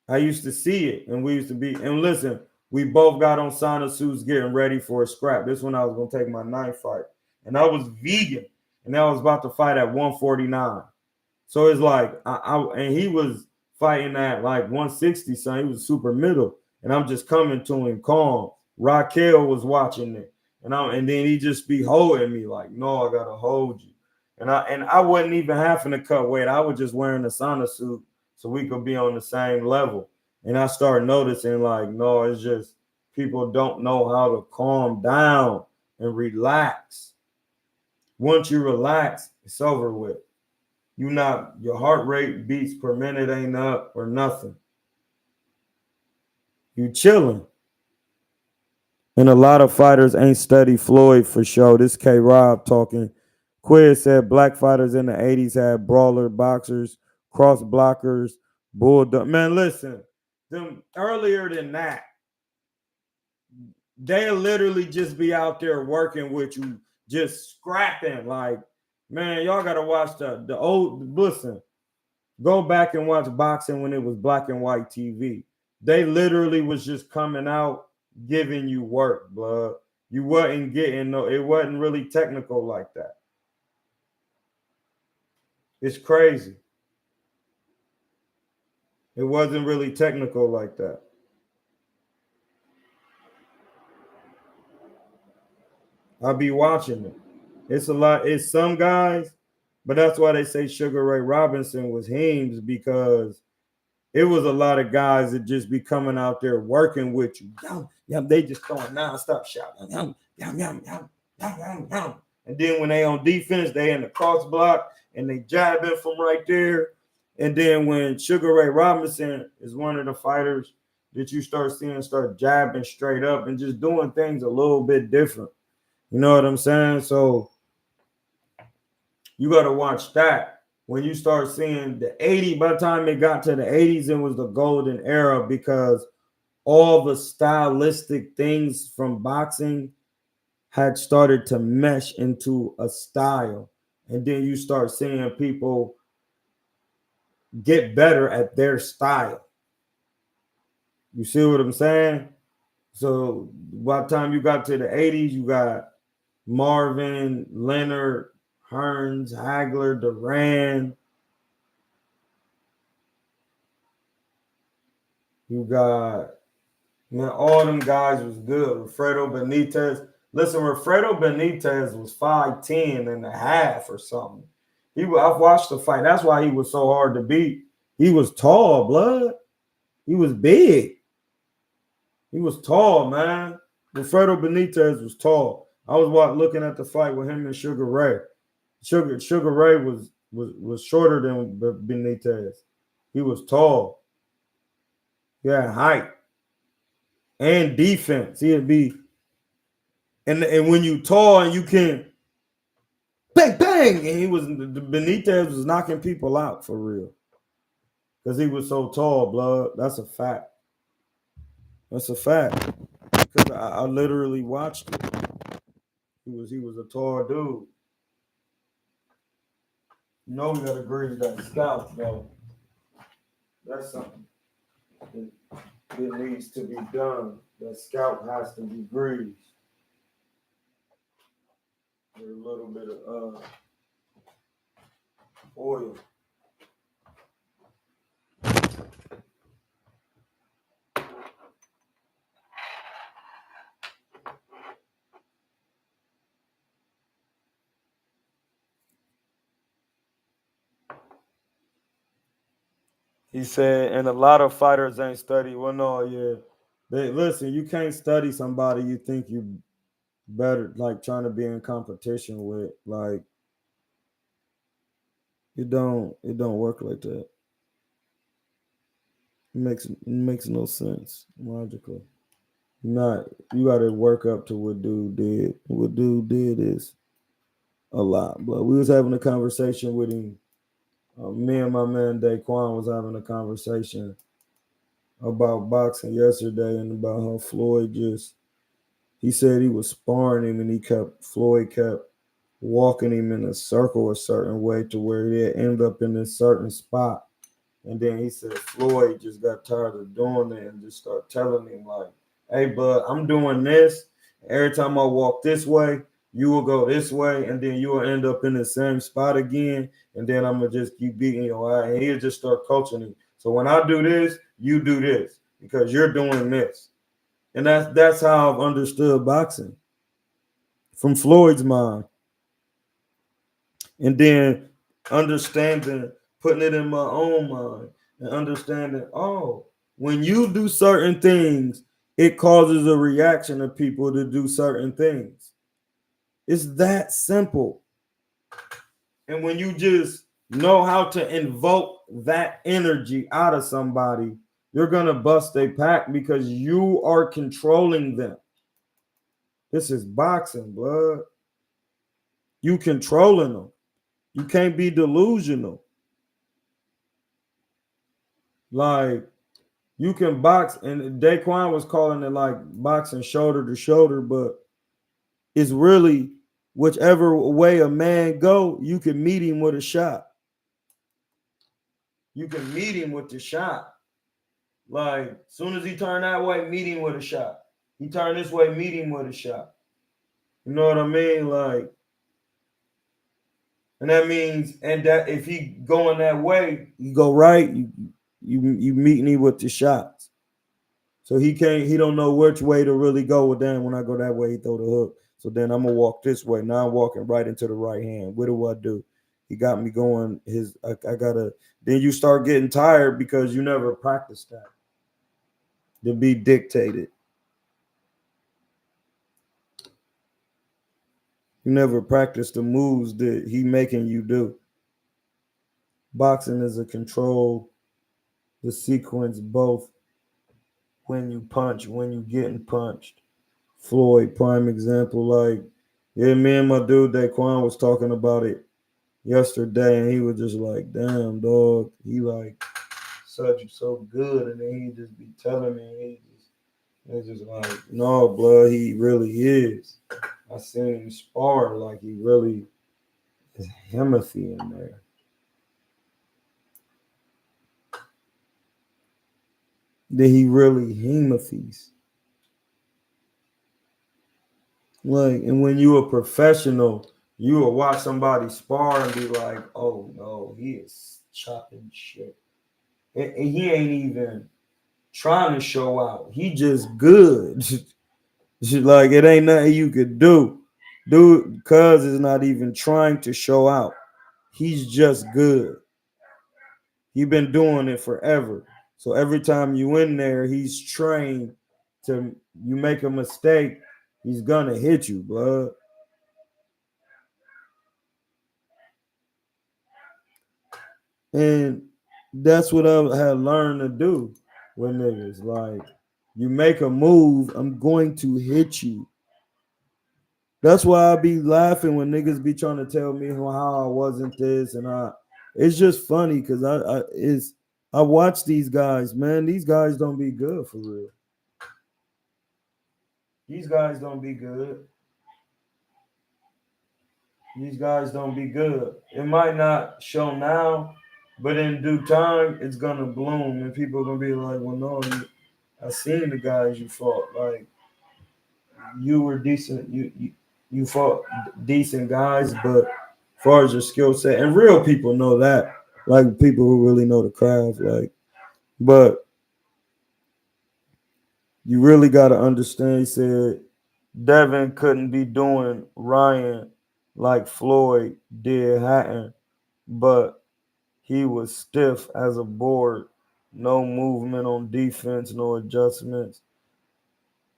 I used to see it, and we used to be. And listen, we both got on sauna suits getting ready for a scrap. This one I was gonna take my 9th fight, and I was vegan, and I was about to fight at 149. So it's like and he was fighting at like 160, so he was super middle, and I'm just coming to him calm. Raquel was watching it, and then he just be holding me like, no, I gotta hold you, and I wasn't even having to cut weight. I was just wearing a sauna suit so we could be on the same level. And I started noticing like, no, it's just people don't know how to calm down and relax. Once you relax, it's over with. Your heart rate beats per minute ain't up or nothing. You chilling. And a lot of fighters ain't study Floyd for sure. This K Rob talking. Queer said black fighters in the 80s had brawler boxers, cross blockers, bulldog. Man, listen, them earlier than that, they literally just be out there working with you, just scrapping. Like, man, y'all gotta watch the old. Listen, go back and watch boxing when it was black and white TV. They literally was just coming out giving you work, blood. You wasn't getting no. It wasn't really technical like that. It's crazy. It wasn't really technical like that. I'll be watching it. It's a lot. It's some guys, but that's why they say Sugar Ray Robinson was Heems, because it was a lot of guys that just be coming out there working with you. Yum, yum, they just throwing nonstop shouting. Yum, yum, yum, yum, yum, yum, yum. And then when they on defense, they in the cross block and they jabbing from right there. And then when Sugar Ray Robinson is one of the fighters that you start seeing start jabbing straight up and just doing things a little bit different. You know what I'm saying? So you got to watch that. When you start seeing the 80s, by the time it got to the 80s, it was the golden era, because all the stylistic things from boxing had started to mesh into a style. And then you start seeing people get better at their style. You see what I'm saying? So by the time you got to the 80s, you got Marvin, Leonard, Hearns, Hagler, Duran. You got, man, all them guys was good. Alfredo Benitez. Listen, Alfredo Benitez was 5'10" and a half or something. I've watched the fight. That's why he was so hard to beat. He was tall, blood. He was big. He was tall, man. Alfredo Benitez was tall. I was looking at the fight with him and Sugar Ray. Sugar Ray was shorter than Benitez. He was tall. He had height and defense. He'd be, and when you tall and you can bang bang, and Benitez was knocking people out for real, because he was so tall, blood. That's a fact. That's a fact. Because I literally watched it. He was a tall dude. You know, we gotta agree that scout, though. That's something that needs to be done. That scout has to be greased with a little bit of oil. He said, and a lot of fighters ain't study. Well, no, yeah. Listen, you can't study somebody you think you better, like trying to be in competition with. Like, it don't work like that. It makes no sense logically. You gotta work up to what dude did. What dude did is a lot. But we was having a conversation with him. Me and my man Daquan was having a conversation, about boxing yesterday and about how Floyd just, he said he was sparring him and Floyd kept walking him in a circle a certain way to where he'd end up in a certain spot. And then he said Floyd just got tired of doing it and just started telling him like, hey, bud, I'm doing this. Every time I walk this way, you will go this way, and then you will end up in the same spot again. And then I'm gonna just keep beating you. And he'll just start coaching him. So when I do this, you do this because you're doing this. And that's how I've understood boxing from Floyd's mind. And then understanding, putting it in my own mind and understanding, oh, when you do certain things, it causes a reaction of people to do certain things. It's that simple. And when you just know how to invoke that energy out of somebody, you're going to bust a pack because you are controlling them. This is boxing, blood. You controlling them. You can't be delusional. Like, you can box, and Daquan was calling it like boxing shoulder to shoulder, but it's really whichever way a man go, you can meet him with a shot. You can meet him with the shot. Like, soon as he turn that way, meet him with a shot. He turn this way, meet him with a shot. You know what I mean? Like, and that means, and that if he going that way, you go right, you meet me with the shots. So he don't know which way to really go with that. When I go that way, he throw the hook. So then I'm gonna walk this way. Now I'm walking right into the right hand. What do I do? He got me going. I gotta. Then you start getting tired because you never practiced that. To be dictated. You never practiced the moves that he making you do. Boxing is a control, the sequence both when you punch, when you getting punched. Floyd, prime example. Like, yeah, me and my dude Daquan was talking about it yesterday, and he was just like, damn, dog, he like such so good, and then he just be telling me, he's just like, no, blood, he really is. I seen him spar like he really is hemothy in there. That he really hemothies. Like, and when you a professional, you will watch somebody spar and be like, oh no, he is chopping shit. And he ain't even trying to show out. He just good. Like, it ain't nothing you could do. Dude, cuz is not even trying to show out. He's just good. He been doing it forever. So every time you in there, he's trained to, you make a mistake, he's gonna hit you, blood. And that's what I had learned to do with niggas. Like, you make a move, I'm going to hit you. That's why I be laughing when niggas be trying to tell me how I wasn't this, and it's just funny because I watch these guys, man. These guys don't be good for real. These guys don't be good. These guys don't be good. It might not show now, but in due time, it's gonna bloom, and people are gonna be like, "Well, no, I seen the guys you fought. Like, you were decent. You fought decent guys, but as far as your skill set, and real people know that, like people who really know the craft, like, but you really gotta understand." He said Devin couldn't be doing Ryan like Floyd did Hatton, but he was stiff as a board, no movement on defense, no adjustments.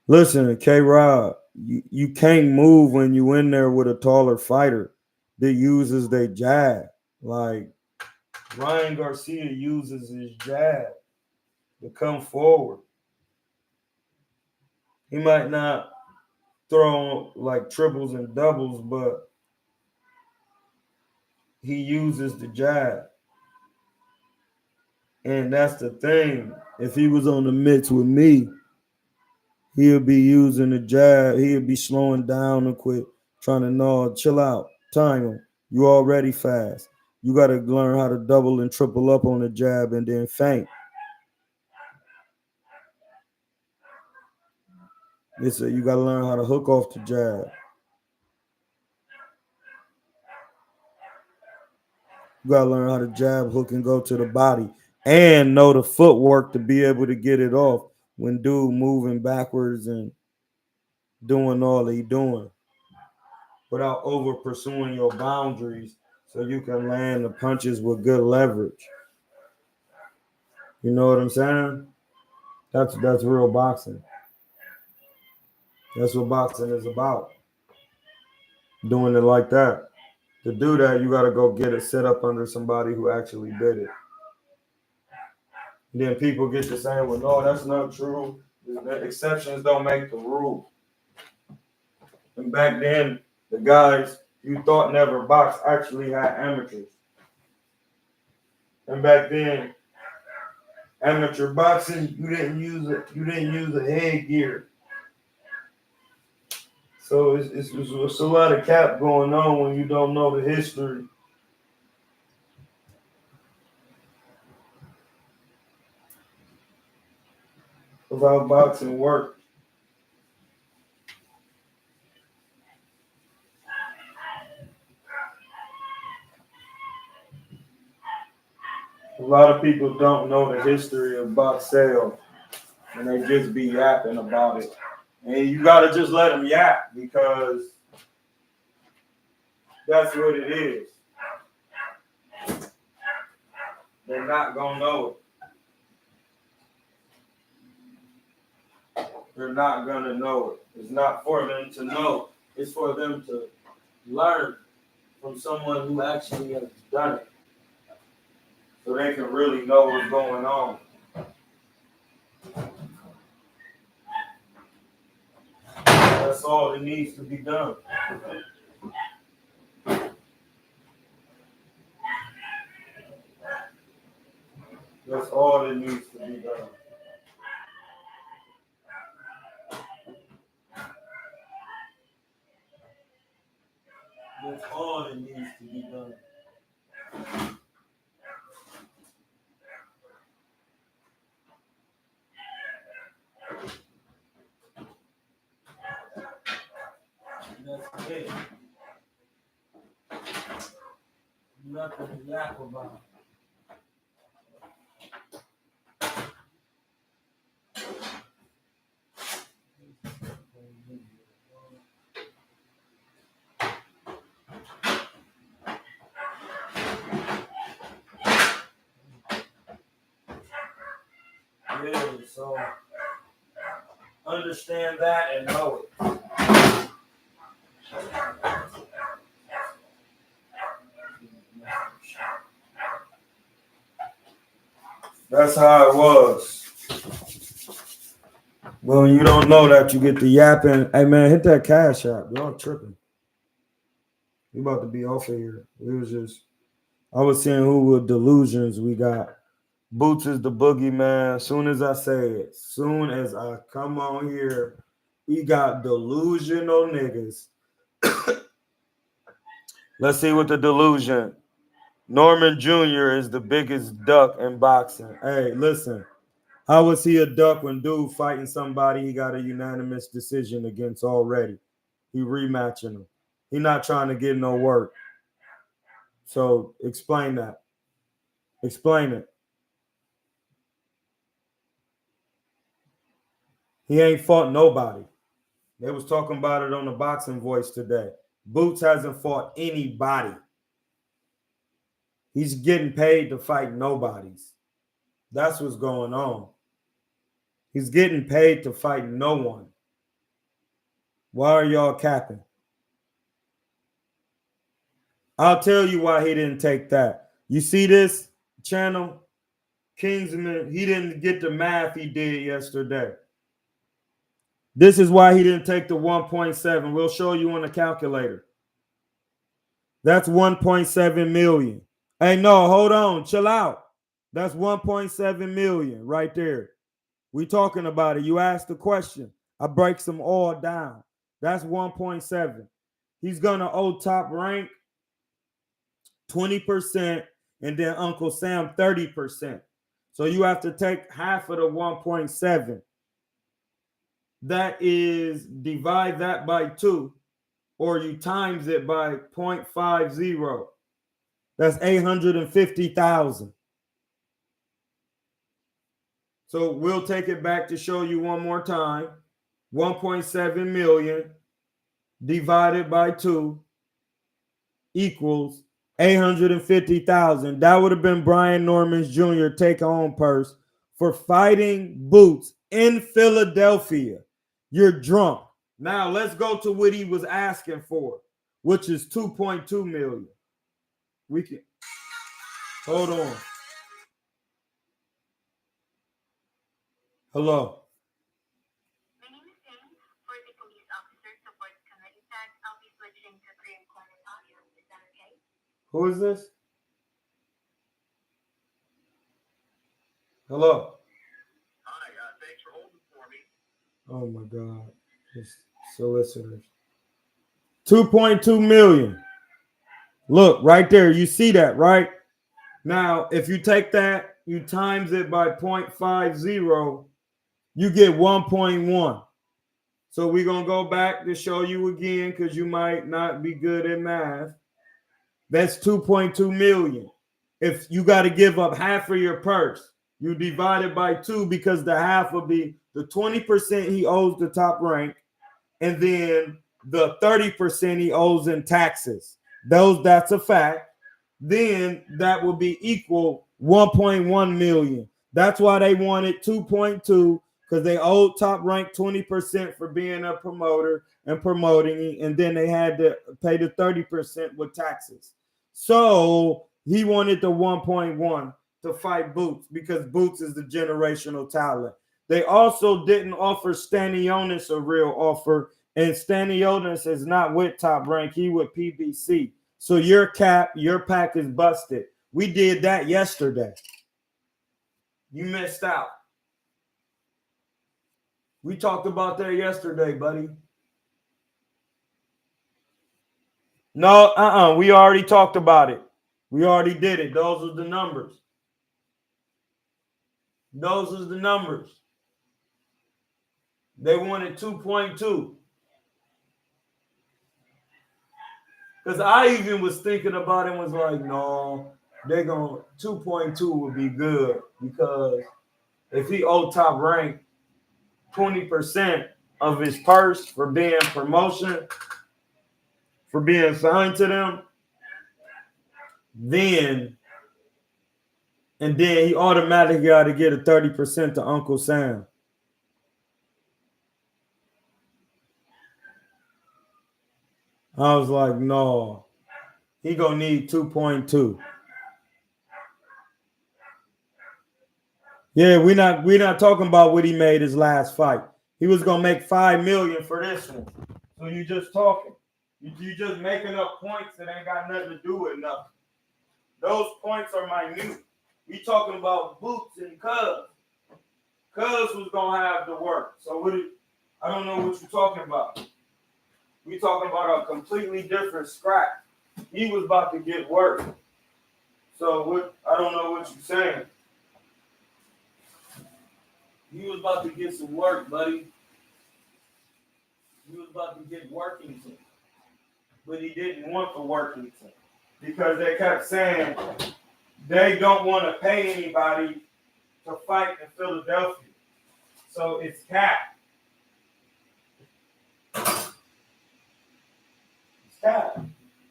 Listen, K Rob, you can't move when you in there with a taller fighter that uses their jab. Like, Ryan Garcia uses his jab to come forward. He might not throw like triples and doubles, but he uses the jab. And that's the thing. If he was on the mitts with me, he'll be using the jab. He'll be slowing down and quit trying to chill out. Time him. You already fast. You got to learn how to double and triple up on the jab and then feint. You got to learn how to hook off the jab. You got to learn how to jab, hook, and go to the body. And know the footwork to be able to get it off when dude moving backwards and doing all he doing without over pursuing your boundaries so you can land the punches with good leverage. You know what I'm saying? That's real boxing. That's what boxing is about. Doing it like that. To do that, you got to go get it set up under somebody who actually did it. And then people get to saying, well, no, that's not true. The exceptions don't make the rule. And back then, the guys you thought never boxed actually had amateurs. And back then, amateur boxing, you didn't use a headgear. So it's a lot of cap going on when you don't know the history. Of how boxing works. A lot of people don't know the history of boxing, and they just be yapping about it. And you gotta just let them yap because that's what it is. They're not gonna know it. They're not gonna know it. It's not for them to know. It's for them to learn from someone who actually has done it, so they can really know what's going on. That's all that needs to be done. That's all that needs to be done. That's all that needs to be done. That's it. Nothing to yap about. Yeah, so understand that and know it. That's how it was. Well, when you don't know that, you get the yapping. Hey man, hit that cash app. Y'all tripping. We about to be off of here. I was seeing who were delusions we got. Boots is the boogeyman. Soon as I say it, soon as I come on here, we got delusional niggas. Let's see what the delusion. Norman Jr. is the biggest duck in boxing. Hey, listen. How was he a duck when dude fighting somebody he got a unanimous decision against already? He rematching him. He not trying to get no work. So explain that. Explain it. He ain't fought nobody. They was talking about it on the Boxing Voice today. Boots hasn't fought anybody. He's getting paid to fight nobodies. That's what's going on. He's getting paid to fight no one. Why are y'all capping? I'll tell you why he didn't take that. You see this channel? Kingsman, he didn't get the math he did yesterday. This is why he didn't take the 1.7. We'll show you on the calculator. That's 1.7 million. Hey, no, hold on. Chill out. That's 1.7 million right there. We talking about it. You asked the question. I break them all down. That's 1.7. He's gonna owe Top Rank 20% and then Uncle Sam 30%. So you have to take half of the 1.7. That is, divide that by 2, or you times it by 0.50. That's 850,000. So we'll take it back to show you one more time. 1.7 million divided by 2 equals 850,000. That would have been Brian Norman's Jr. take-home purse for fighting Boots in Philadelphia. You're drunk. Now let's go to what he was asking for, which is 2.2 million. We can hold on. Hello. My name is Jane. For the police officer support committee tag, I'll be switching to pre-recorded audio. Is that okay? Who is this? Hello. Hi, thanks for holding for me. Oh my God. It's solicitors. 2.2 million. Look right there. You see that, right? Now, if you take that, you times it by 0.50, you get 1.1. So we're going to go back to show you again because you might not be good at math. That's 2.2 million. If you got to give up half of your purse, you divide it by 2 because the half will be the 20% he owes the Top Rank and then the 30% he owes in taxes. That's a fact. Then that will be equal 1.1 million. That's why they wanted 2.2, because they owed Top Rank 20% for being a promoter and promoting, and then they had to pay the 30% with taxes. So he wanted the 1.1 to fight Boots because Boots is the generational talent. They also didn't offer Stanionis a real offer, and Stanionis is not with Top Rank. He with PBC. So your pack is busted. We did that yesterday. You missed out. We talked about that yesterday, buddy. No, we already talked about it. We already did it. Those are the numbers. Those are the numbers. They wanted 2.2. Because I even was thinking about it and was like, no, they're going 2.2 would be good, because if he owed Top Rank 20% of his purse for being promotion, for being signed to them, then he automatically got to get a 30% to Uncle Sam. I was like, no, he gonna need 2.2. Yeah, we're not talking about what he made his last fight. He was gonna make 5 million for this one. So you just talking. You just making up points that ain't got nothing to do with nothing. Those points are minute. We talking about Boots and Cuz. Cuz was gonna have the work. So I don't know what you're talking about. We talking about a completely different scrap. He was about to get work. So I don't know what you're saying. He was about to get some work, buddy. He was about to get Workington. But he didn't want the Workington because they kept saying they don't want to pay anybody to fight in Philadelphia. So it's capped. It's capped.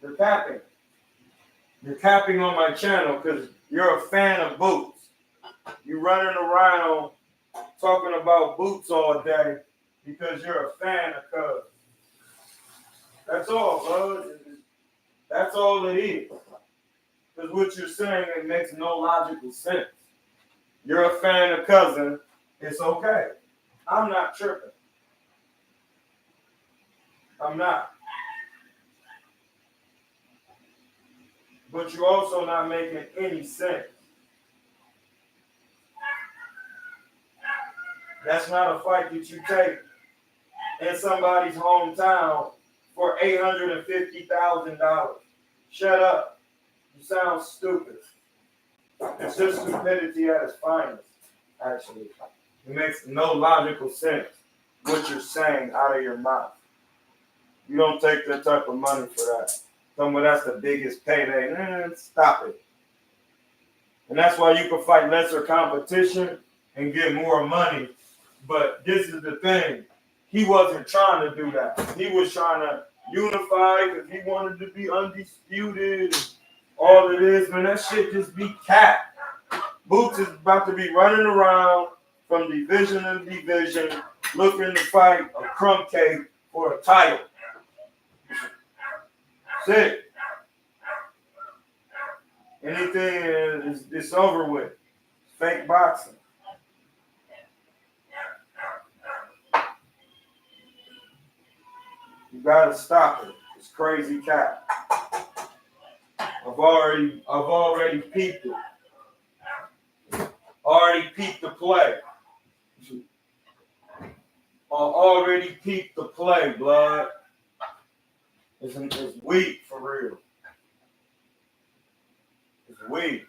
They're capping. You're capping on my channel because you're a fan of Boots. You're running around talking about Boots all day because you're a fan of Cuz. That's all, bud. That's all it is. Because what you're saying, it makes no logical sense. You're a fan of Cousin. It's okay. I'm not tripping. I'm not. But you're also not making any sense. That's not a fight that you take in somebody's hometown for $850,000. Shut up. You sound stupid. It's just stupidity at its finest, actually. It makes no logical sense what you're saying out of your mouth. You don't take that type of money for that. Somewhere that's the biggest payday. Stop it. And that's why you can fight lesser competition and get more money. But this is the thing. He wasn't trying to do that. He was trying to unify because he wanted to be undisputed. All it is, man, that shit just be cap. Boots is about to be running around from division to division looking to fight a crumb cake for a title. Sick. Anything it's over with. Fake boxing. You gotta stop it. It's crazy cat. I've already peeped it. Already peeped the play. Already peeped the play, blood. It's weak for real. It's weak.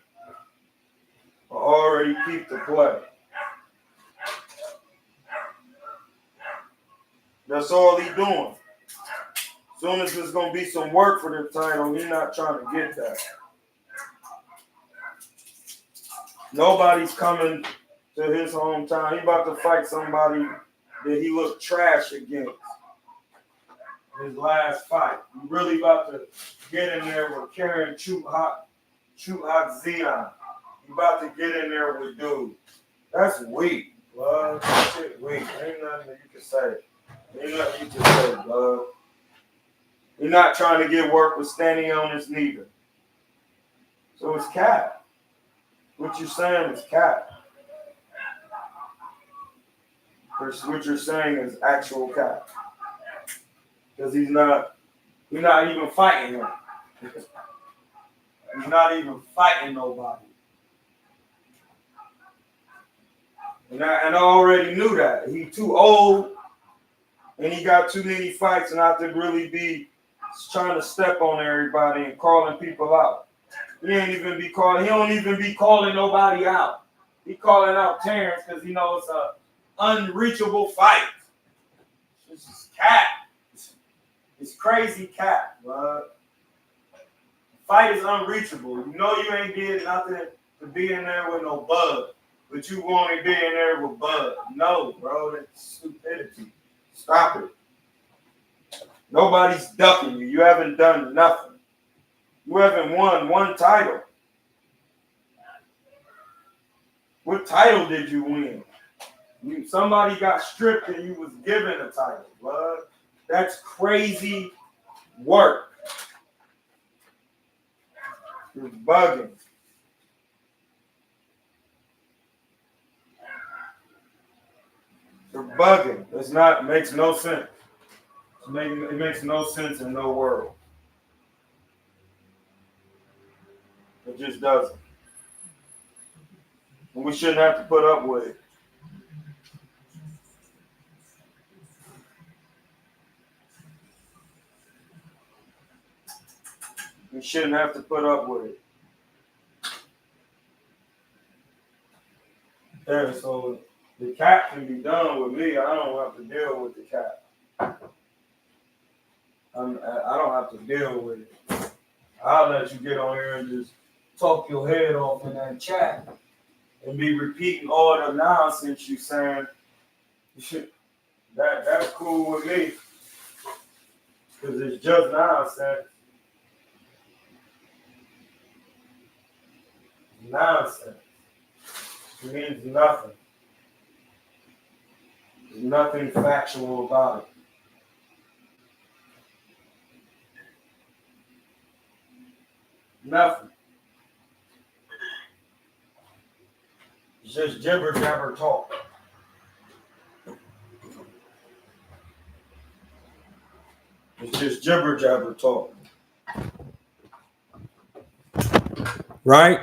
I already peeped the play. That's all he doing. Soon as there's gonna be some work for the title, he's not trying to get that. Nobody's coming to his hometown. He about to fight somebody that he looked trash against. His last fight. He really about to get in there with Karen Chuhak Zion. He about to get in there with dude. That's weak, blood. That shit weak. Ain't nothing that you can say. Ain't nothing you can say, blood. You're not trying to get work with standing on his neither. So it's cap. What you're saying is cap. What you're saying is actual cap. Because he's not even fighting him. He's not even fighting nobody. And I already knew that. He too old and he got too many fights not to really be trying to step on everybody and calling people out. He don't even be calling nobody out. He calling out Terrence because he knows it's an unreachable fight. It's just cat. It's crazy cat, bro. Fight is unreachable. You know you ain't did nothing to be in there with no bug, but you want to be in there with bug. No, bro, that's stupidity. Stop it. Nobody's ducking you. You haven't done nothing. You haven't won one title. What title did you win? Somebody got stripped and you was given a title, bud. That's crazy work. You're bugging. You're bugging. It makes no sense. It makes no sense in no world. It just doesn't. And we shouldn't have to put up with it. We shouldn't have to put up with it. Yeah, so the cat can be done with me. I don't have to deal with the cat. I don't have to deal with it. I'll let you get on here and just talk your head off in that chat and be repeating all the nonsense you saying. That's cool with me because it's just nonsense. Nonsense. It means nothing. There's nothing factual about it. Nothing. It's just jibber jabber talk. It's just jibber jabber talk. Right?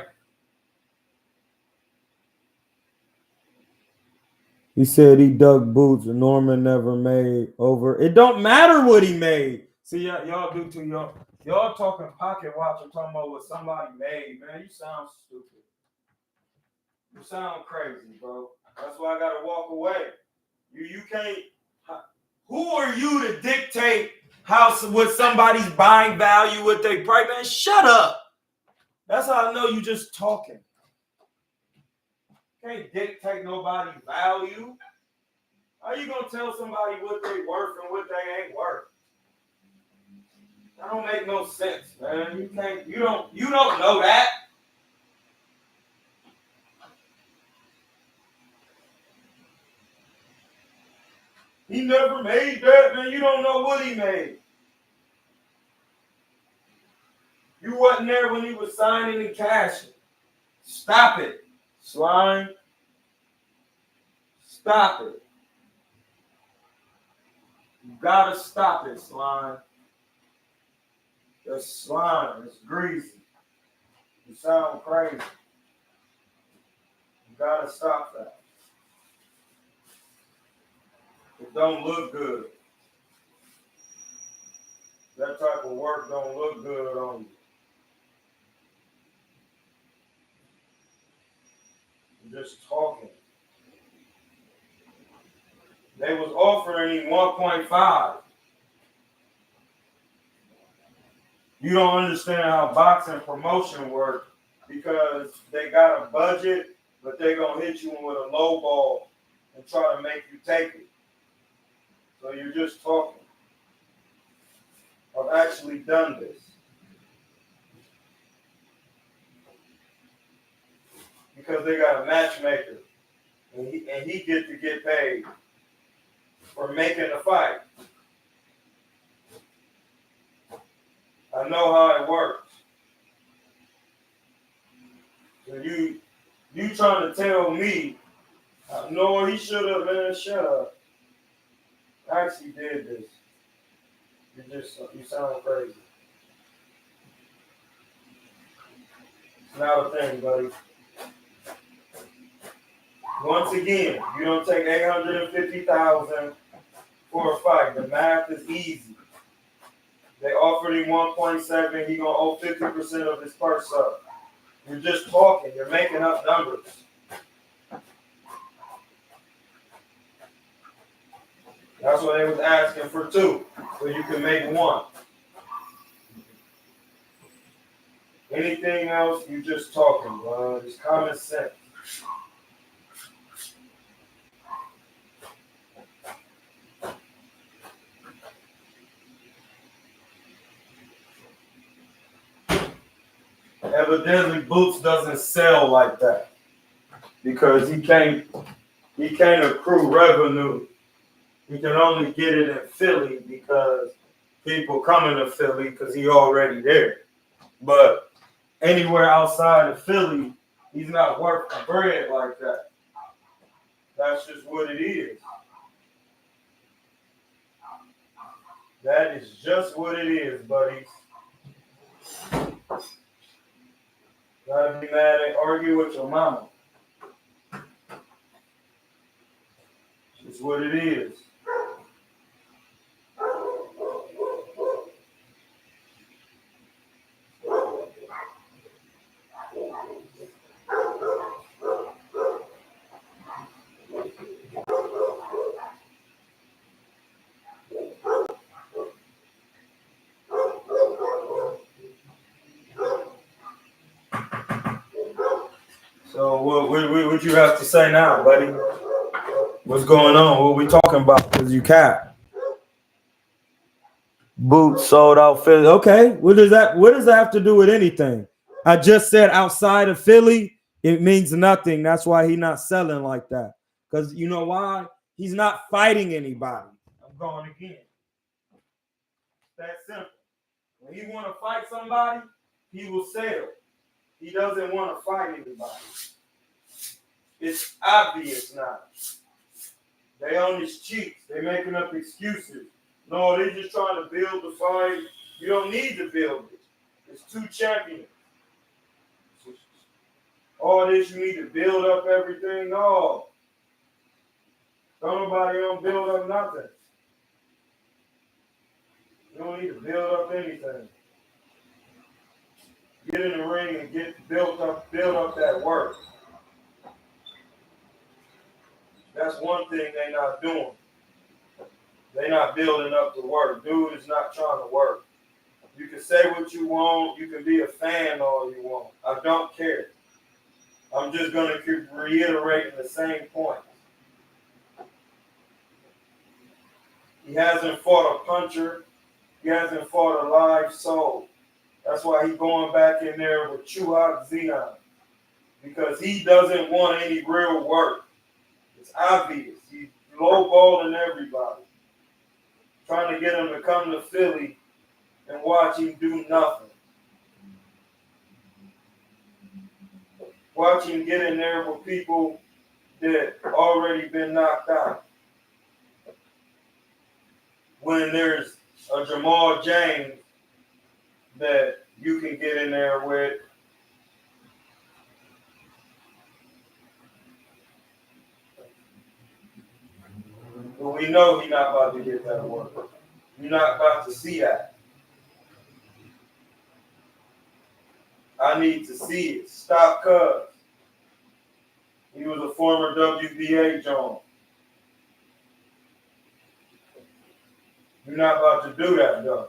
He said he ducked boots and Norman never made over. It don't matter what he made. See, y'all do too. Y'all talking pocket watch and talking about what somebody made, man. You sound stupid. You sound crazy, bro. That's why I gotta walk away. You can't. Who are you to dictate what somebody's buying value, what they price? Man, shut up. That's how I know you just talking. Can't dictate nobody's value. How you gonna tell somebody what they worth and what they ain't worth? That don't make no sense, man. You don't know that. He never made that, man. You don't know what he made. You wasn't there when he was signing and cashing. Stop it, slime. Stop it. You gotta stop it, slime. That's slime. It's greasy. You sound crazy. You gotta stop that. It don't look good. That type of work don't look good on you. You're just talking. They was offering him 1.5. You don't understand how boxing promotion works because they got a budget, but they gonna hit you with a low ball and try to make you take it. So you're just talking. I've actually done this. Because they got a matchmaker, and he get to get paid for making the fight. I know how it works. So you trying to tell me, no, he should have, man, shut up. I actually did this. You sound crazy. It's not a thing, buddy. Once again, you don't take $850,000 for a fight. The math is easy. They offered him 1.7. He gonna owe 50% of his purse up. You're just talking. You're making up numbers. That's what they was asking for 2, so you can make 1. Anything else, you just talking, bro. It's common sense. Evidently, Boots doesn't sell like that because he can't accrue revenue. He can only get it in Philly because people coming to Philly because he already there. But anywhere outside of Philly, he's not worth the bread like that. That's just what it is. That is just what it is, buddies. Gotta be mad and argue with your mama. It's what it is. So what you have to say now, buddy? What's going on? What we talking about? Because you cap. Boots sold out Philly. Okay, what does that have to do with anything? I just said outside of Philly, it means nothing. That's why he's not selling like that. Because you know why? He's not fighting anybody. I'm going again. That's simple. When he want to fight somebody, he will sell. He doesn't want to fight anybody. It's obvious now. They on his cheeks. They making up excuses. No, they just trying to build the fight. You don't need to build it. It's 2 champions. All this, you need to build up everything. No. Don't nobody don't build up nothing. You don't need to build up anything. Get in the ring and build up that work. That's one thing they not doing. They not building up the work. Dude is not trying to work. You can say what you want. You can be a fan all you want. I don't care. I'm just going to keep reiterating the same point. He hasn't fought a puncher. He hasn't fought a live soul. That's why he's going back in there with Chuhak Zion. Because he doesn't want any real work. It's obvious. He's lowballing everybody. Trying to get him to come to Philly and watch him do nothing. Watch him get in there with people that already been knocked out. When there's a Jamal James that you can get in there with. But we know he's not about to get that work. You're not about to see that. I need to see it. Stop Cuz. He was a former WBA John. You're not about to do that, though.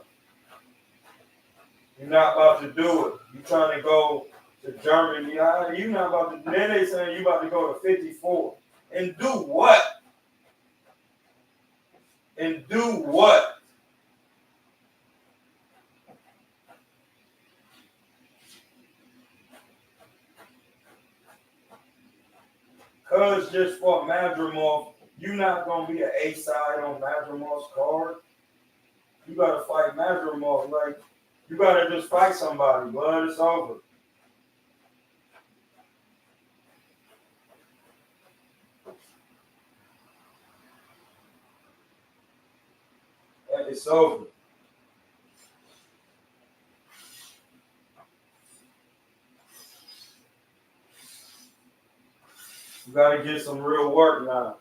You're not about to do it. You're trying to go to Germany. You're not about to. Then they saying you about to go to 54. And do what? And do what? Cuz just fought Madrimov. You're not going to be an A-side on Madrimov's card. You got to fight Madrimov. Like, you got to just fight somebody, bud. It's over. It's over. You got to get some real work now.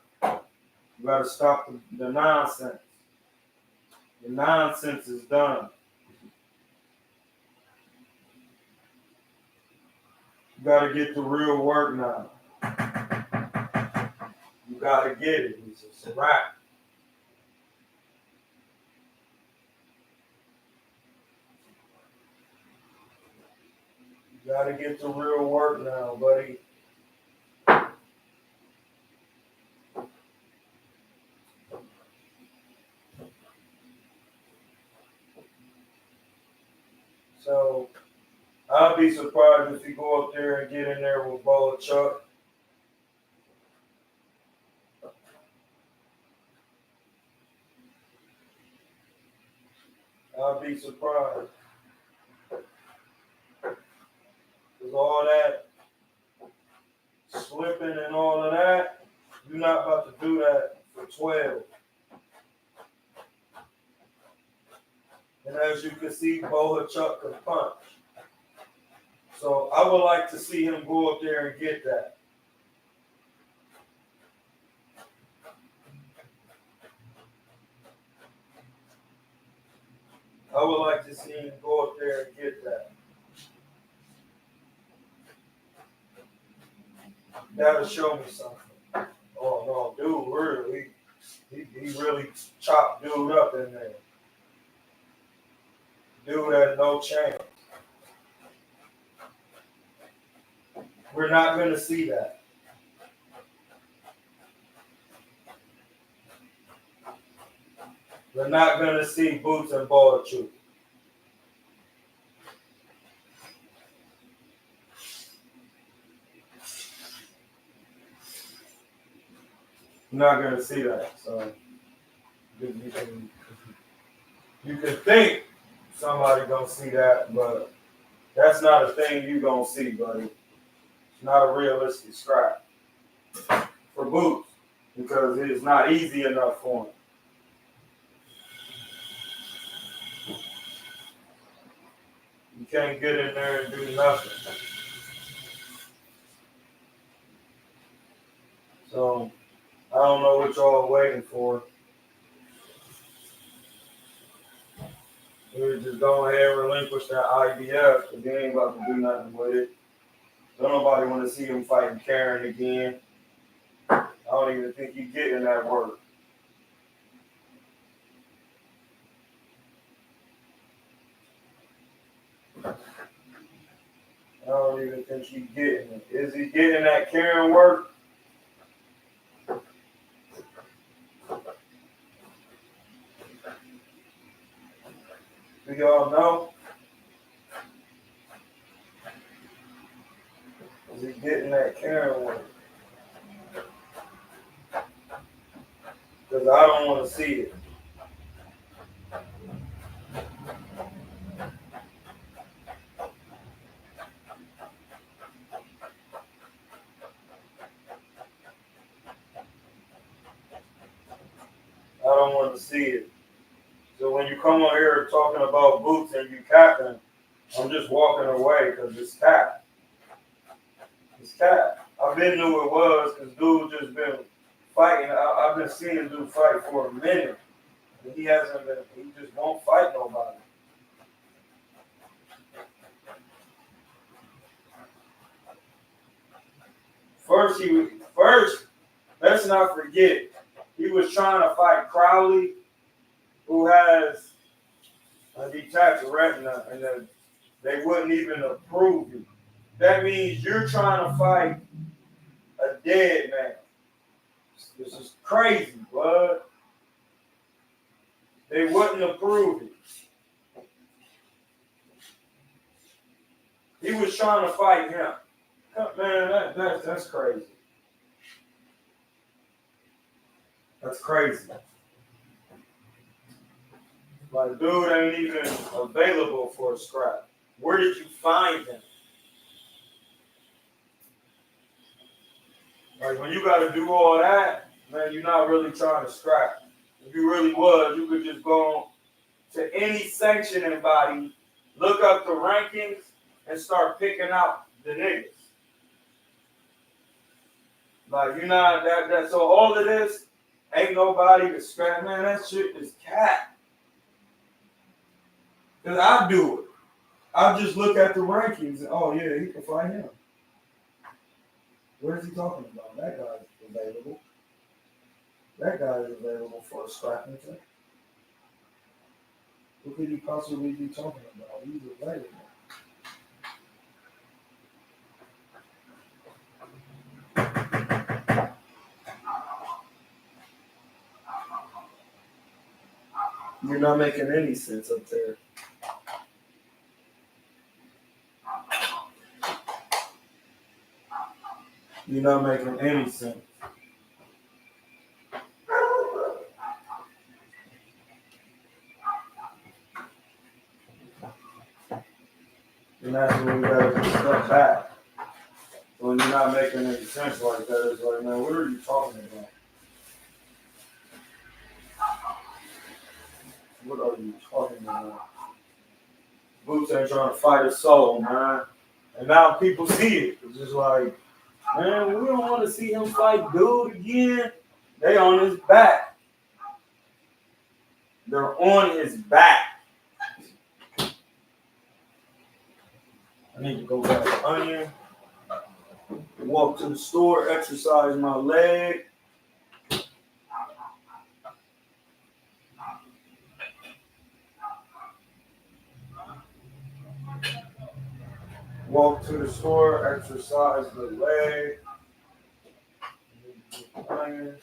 You got to stop the nonsense. The nonsense is done. You got to get the real work now. You got to get it. It's a wrap. You got to get the real work now, buddy. So I'll be surprised if you go up there and get in there with Bola Chuck. I'll be surprised. Because all that slipping and all of that, you're not about to do that for 12. And as you can see, Bola Chuck can punch. So I would like to see him go up there and get that. I would like to see him go up there and get that. That'll show me something. Oh no, dude, really, he really chopped dude up in there. Dude had no chance. We're not going to see that. We're not going to see Boots and Ball Chew. We're not going to see that. So you can think somebody going to see that, but that's not a thing you going to see, buddy. It's not a realistic scrap for Boots because it is not easy enough for him. You can't get in there and do nothing. So I don't know what y'all waiting for. We just go ahead and relinquish that IBF, but they ain't about to do nothing with it. Don't nobody want to see him fighting Karen again. I don't even think he's getting that work. I don't even think he's getting it. Is he getting that Karen work? Do y'all know? Is he getting that Karen work? Because I don't want to see it. I don't want to see it. So when you come on here talking about boots and you capping, I'm just walking away because it's cap. It's cap. I've been knew it was because dude just been fighting. I've been seeing dude fight for a minute. And he hasn't been, he just won't fight nobody. First, let's not forget, he was trying to fight Crowley, who has a detached retina, and they wouldn't even approve it. That means you're trying to fight a dead man. This is crazy, bud. They wouldn't approve it. He was trying to fight him. Man, that's crazy. That's crazy. Like, dude ain't even available for a scrap. Where did you find him? Like, when you got to do all that, man, you're not really trying to scrap. If you really was, you could just go to any sanctioning body, look up the rankings, and start picking out the niggas. Like, you're not that. So all of this, ain't nobody to scrap. Man, that shit is cat. Because I do it. I just look at the rankings and, oh, yeah, he can fight him. What is he talking about? That guy's available. That guy is available for a scrapping thing. What could he possibly be talking about? He's available. You're not making any sense up there. You're not making any sense. And that's when we gotta step back. When you're not making any sense like that, it's like, man, what are you talking about? What are you talking about? Boots ain't trying to fight a soul, man. And now people see it. It's just like, man, we don't want to see him fight dude again. They on his back. They're on his back. I need to go grab an onion, walk to the store, exercise my leg. Walk to the store, exercise the leg. Onion.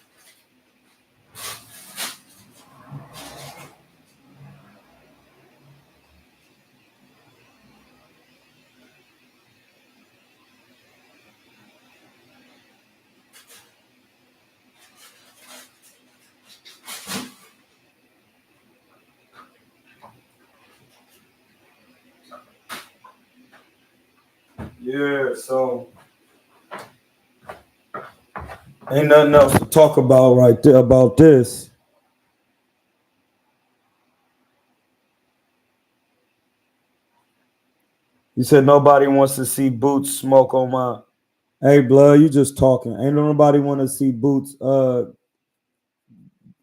Yeah, so ain't nothing else to talk about right there about this. You said nobody wants to see Boots smoke on my. Hey, blood, you just talking. Ain't nobody want to see Boots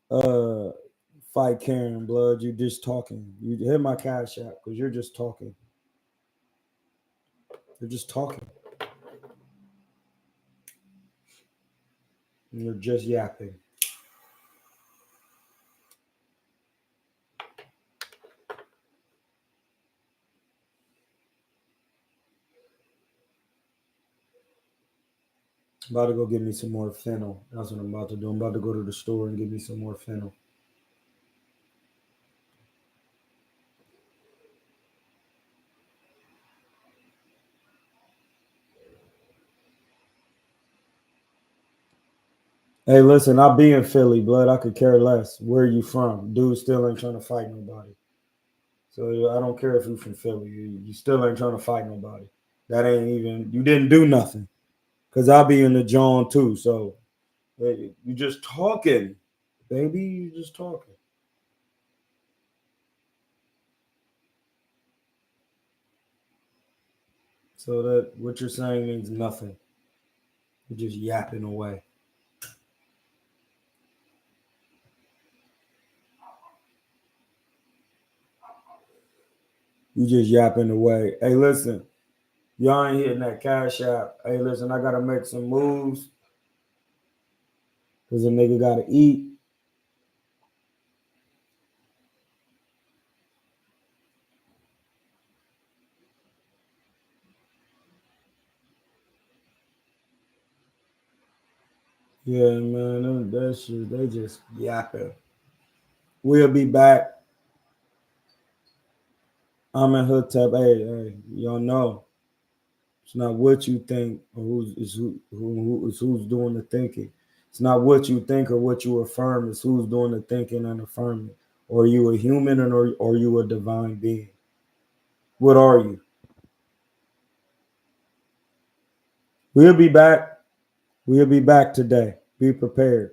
fight Karen, blood. You just talking. You hit my cash app because you're just talking. You're just talking. You're just yapping. I'm about to go get me some more fennel. That's what I'm about to do. I'm about to go to the store and get me some more fennel. Hey, listen, I'll be in Philly, blood. I could care less. Where are you from? Dude still ain't trying to fight nobody. So I don't care if you're from Philly. You still ain't trying to fight nobody. That ain't even, you didn't do nothing. Because I'll be in the John too. So hey, you just talking, baby. You just talking. So that what you're saying means nothing. You're just yapping away. You just yapping away. Hey, listen, y'all ain't hitting that cash app. Hey, listen, I gotta make some moves because a nigga gotta eat. Yeah, man, that shit, they just yapping. We'll be back. I'm in Hood Hey, y'all know. It's not what you think or who's doing the thinking. It's not what you think or what you affirm. It's who's doing the thinking and affirming. Or are you a human or are you a divine being? What are you? We'll be back. We'll be back today. Be prepared.